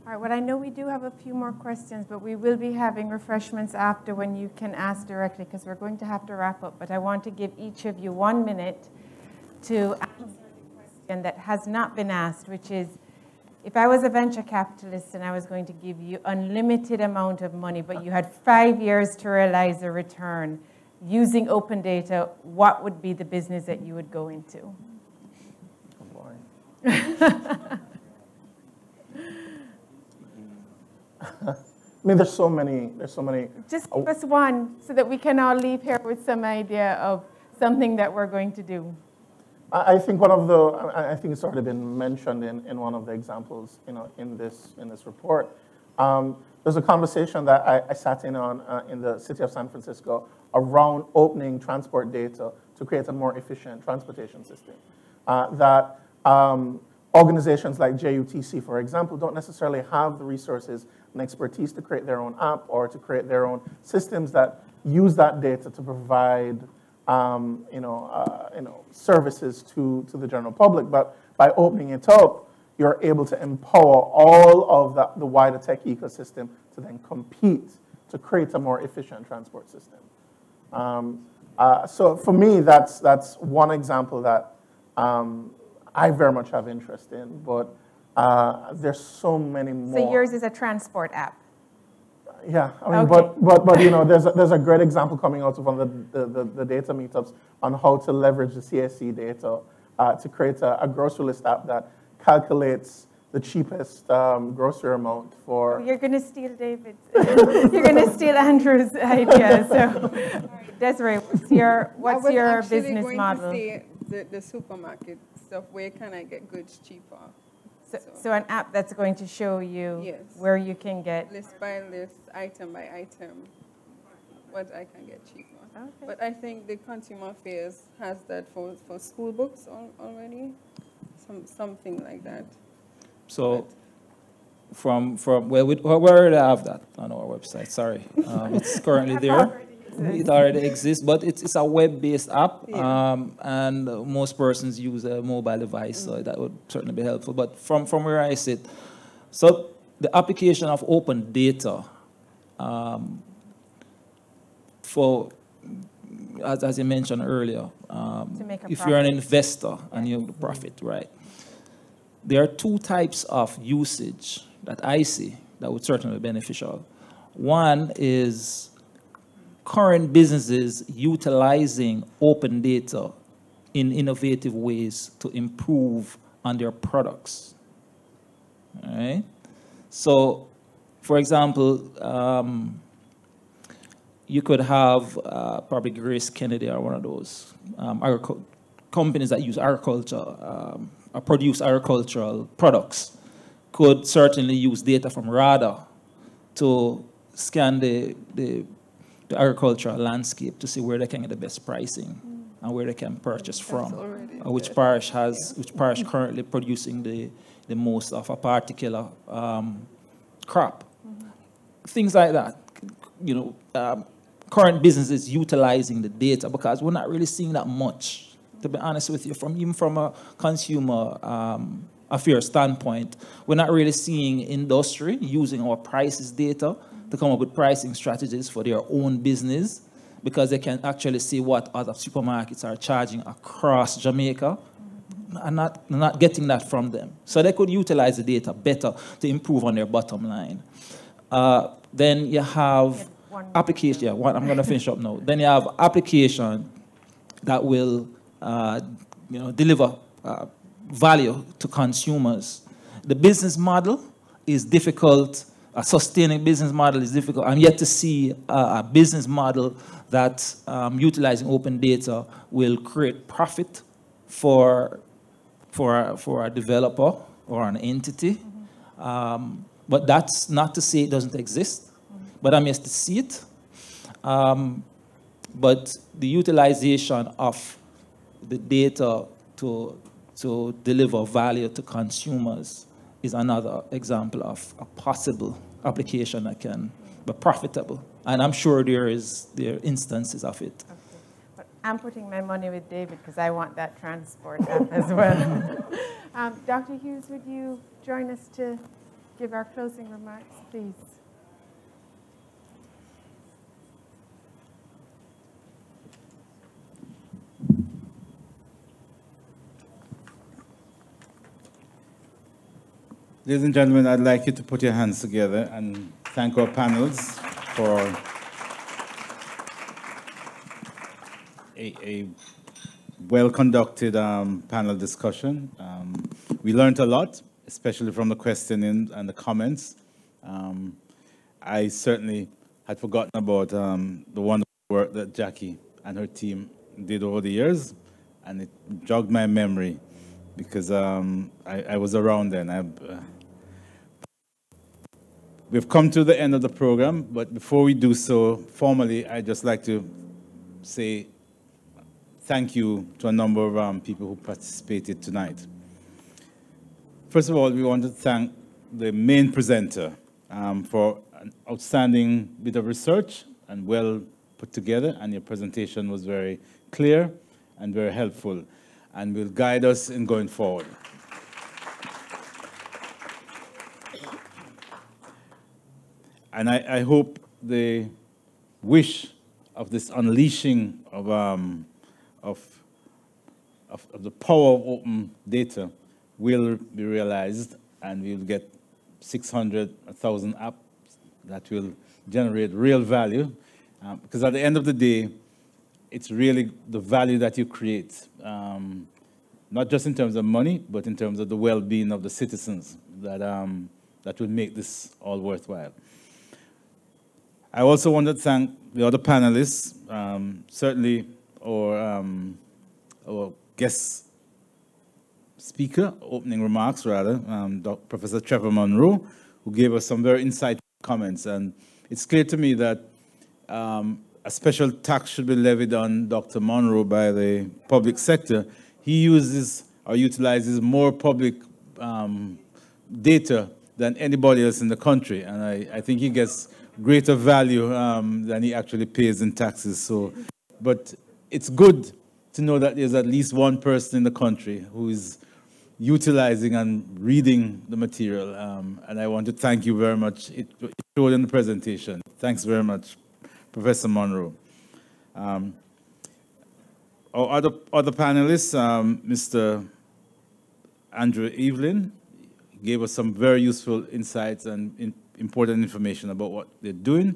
All right, well, I know we do have a few more questions, but we will be having refreshments after when you can ask directly, because we're going to have to wrap up. But I want to give each of you 1 minute to answer the question that has not been asked, which is, if I was a venture capitalist and I was going to give you unlimited amount of money, but you had 5 years to realize a return using open data, what would be the business that you would go into? Oh, boy. I mean, there's so many. Just give us one so that we can all leave here with some idea of something that we're going to do. I think I think it's already been mentioned in one of the examples, in this report. There's a conversation that I sat in on in the city of San Francisco around opening transport data to create a more efficient transportation system. That organizations like JUTC, for example, don't necessarily have the resources and expertise to create their own app or to create their own systems that use that data to provide services to the general public. But by opening it up, you're able to empower all of the wider tech ecosystem to then compete to create a more efficient transport system. So for me, that's one example that I very much have interest in, but there's so many more. So yours is a transport app? Yeah, I mean, okay. but there's a great example coming out of one of the data meetups on how to leverage the CSC data to create a grocery list app that calculates the cheapest grocery amount for. Oh, you're going to steal David's. You're going to steal Andrew's idea. So, Desiree, what's your business model? I was actually going to say the supermarket stuff. Where can I get goods cheaper? So an app that's going to show you yes, where you can get list by list, item by item, what I can get cheaper. Okay. But I think the Consumer Affairs has that for school books already, something like that. So from where we already have that on our website. Sorry, it's currently there. It already exists, but it's a web-based app, yeah. And most persons use a mobile device, so that would certainly be helpful. But from where I sit, so the application of open data for, as you mentioned earlier, if you're an investor and you profit, right? There are two types of usage that I see that would certainly be beneficial. One is current businesses utilizing open data in innovative ways to improve on their products. All right? So, for example, you could have probably Grace Kennedy or one of those companies that use agriculture or produce agricultural products could certainly use data from RADA to scan the agricultural landscape to see where they can get the best pricing and where they can purchase from, which parish currently producing the most of a particular crop. Things like that. Current businesses utilizing the data, because we're not really seeing that much, to be honest with you, even from a consumer affairs standpoint. We're not really seeing industry using our prices data to come up with pricing strategies for their own business, because they can actually see what other supermarkets are charging across Jamaica and not getting that from them. So they could utilize the data better to improve on their bottom line. Then you have application. I'm going to finish up now. Then you have application that will deliver value to consumers. The business model is difficult. A sustaining business model is difficult. I'm yet to see a business model that utilizing open data will create profit for a developer or an entity. But that's not to say it doesn't exist. but I'm yet to see it. But the utilization of the data to deliver value to consumers is another example of a possible application that can be profitable. And I'm sure there are instances of it. Okay. But I'm putting my money with David because I want that transport app as well. Dr. Hughes, would you join us to give our closing remarks, please? Ladies and gentlemen, I'd like you to put your hands together and thank our panels for a well-conducted panel discussion. We learned a lot, especially from the questioning and the comments. I certainly had forgotten about the wonderful work that Jackie and her team did over the years, and it jogged my memory because I was around then. We've come to the end of the program, but before we do so, formally, I'd just like to say thank you to a number of people who participated tonight. First of all, we want to thank the main presenter for an outstanding bit of research and well put together, and your presentation was very clear and very helpful and will guide us in going forward. And I hope the wish of this unleashing of the power of open data will be realized, and we'll get 600, 1,000 apps that will generate real value. Because at the end of the day, it's really the value that you create, not just in terms of money, but in terms of the well-being of the citizens that will make this all worthwhile. I also want to thank the other panelists, certainly our guest speaker, opening remarks rather, Professor Trevor Monroe, who gave us some very insightful comments. And it's clear to me that a special tax should be levied on Dr. Monroe by the public sector. He uses or utilizes more public data than anybody else in the country. And I think he gets greater value than he actually pays in taxes. So, but it's good to know that there's at least one person in the country who is utilizing and reading the material. And I want to thank you very much. It showed in the presentation. Thanks very much, Professor Monroe. Our other panelists, Mr. Andrew Evelyn, gave us some very useful insights and important information about what they're doing.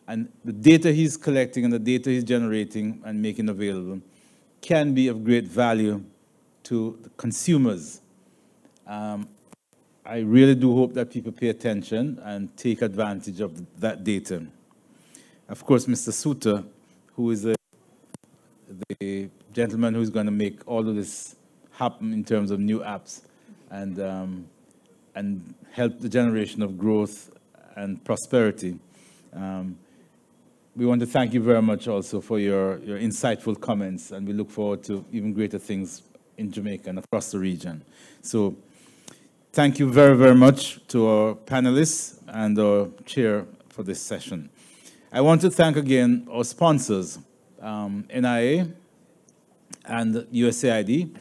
And the data he's collecting and the data he's generating and making available can be of great value to the consumers. I really do hope that people pay attention and take advantage of that data. Of course, Mr. Suter, who is the gentleman who's going to make all of this happen in terms of new apps and help the generation of growth and prosperity. We want to thank you very much also for your insightful comments, and we look forward to even greater things in Jamaica and across the region. So thank you very, very much to our panelists and our chair for this session. I want to thank again our sponsors, NIA and USAID.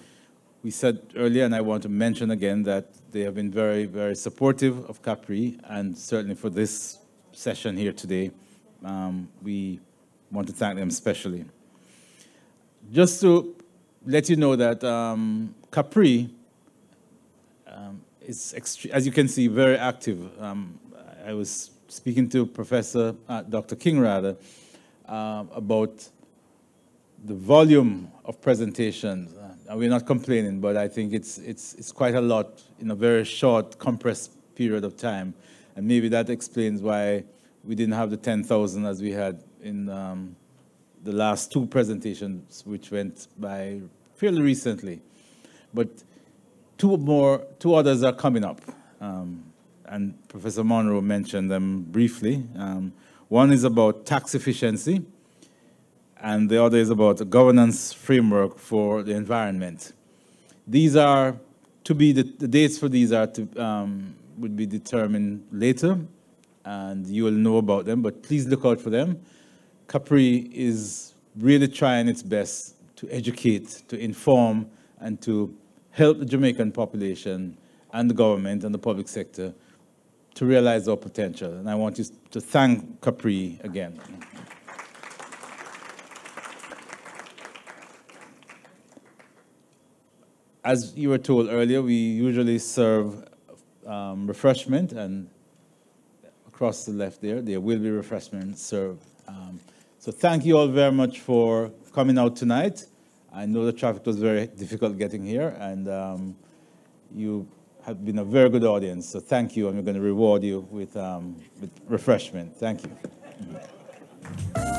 We said earlier, and I want to mention again, that they have been very, very supportive of CaPRI, and certainly for this session here today, we want to thank them especially. Just to let you know that CaPRI is, as you can see, very active. I was speaking to Dr. King rather, about the volume of presentations. And we're not complaining, but I think it's quite a lot in a very short, compressed period of time. And maybe that explains why we didn't have the 10,000 as we had in the last two presentations, which went by fairly recently. But two others are coming up. And Professor Monroe mentioned them briefly. One is about tax efficiency, and the other is about a governance framework for the environment. These are to be, the dates for these are to, would be determined later, and you will know about them, but please look out for them. CaPRI is really trying its best to educate, to inform, and to help the Jamaican population and the government and the public sector to realize our potential. And I want you to thank CaPRI again. As you were told earlier, we usually serve refreshment, and across the left there will be refreshment served. So thank you all very much for coming out tonight. I know the traffic was very difficult getting here, and you have been a very good audience. So thank you, and we're going to reward you with refreshment. Thank you.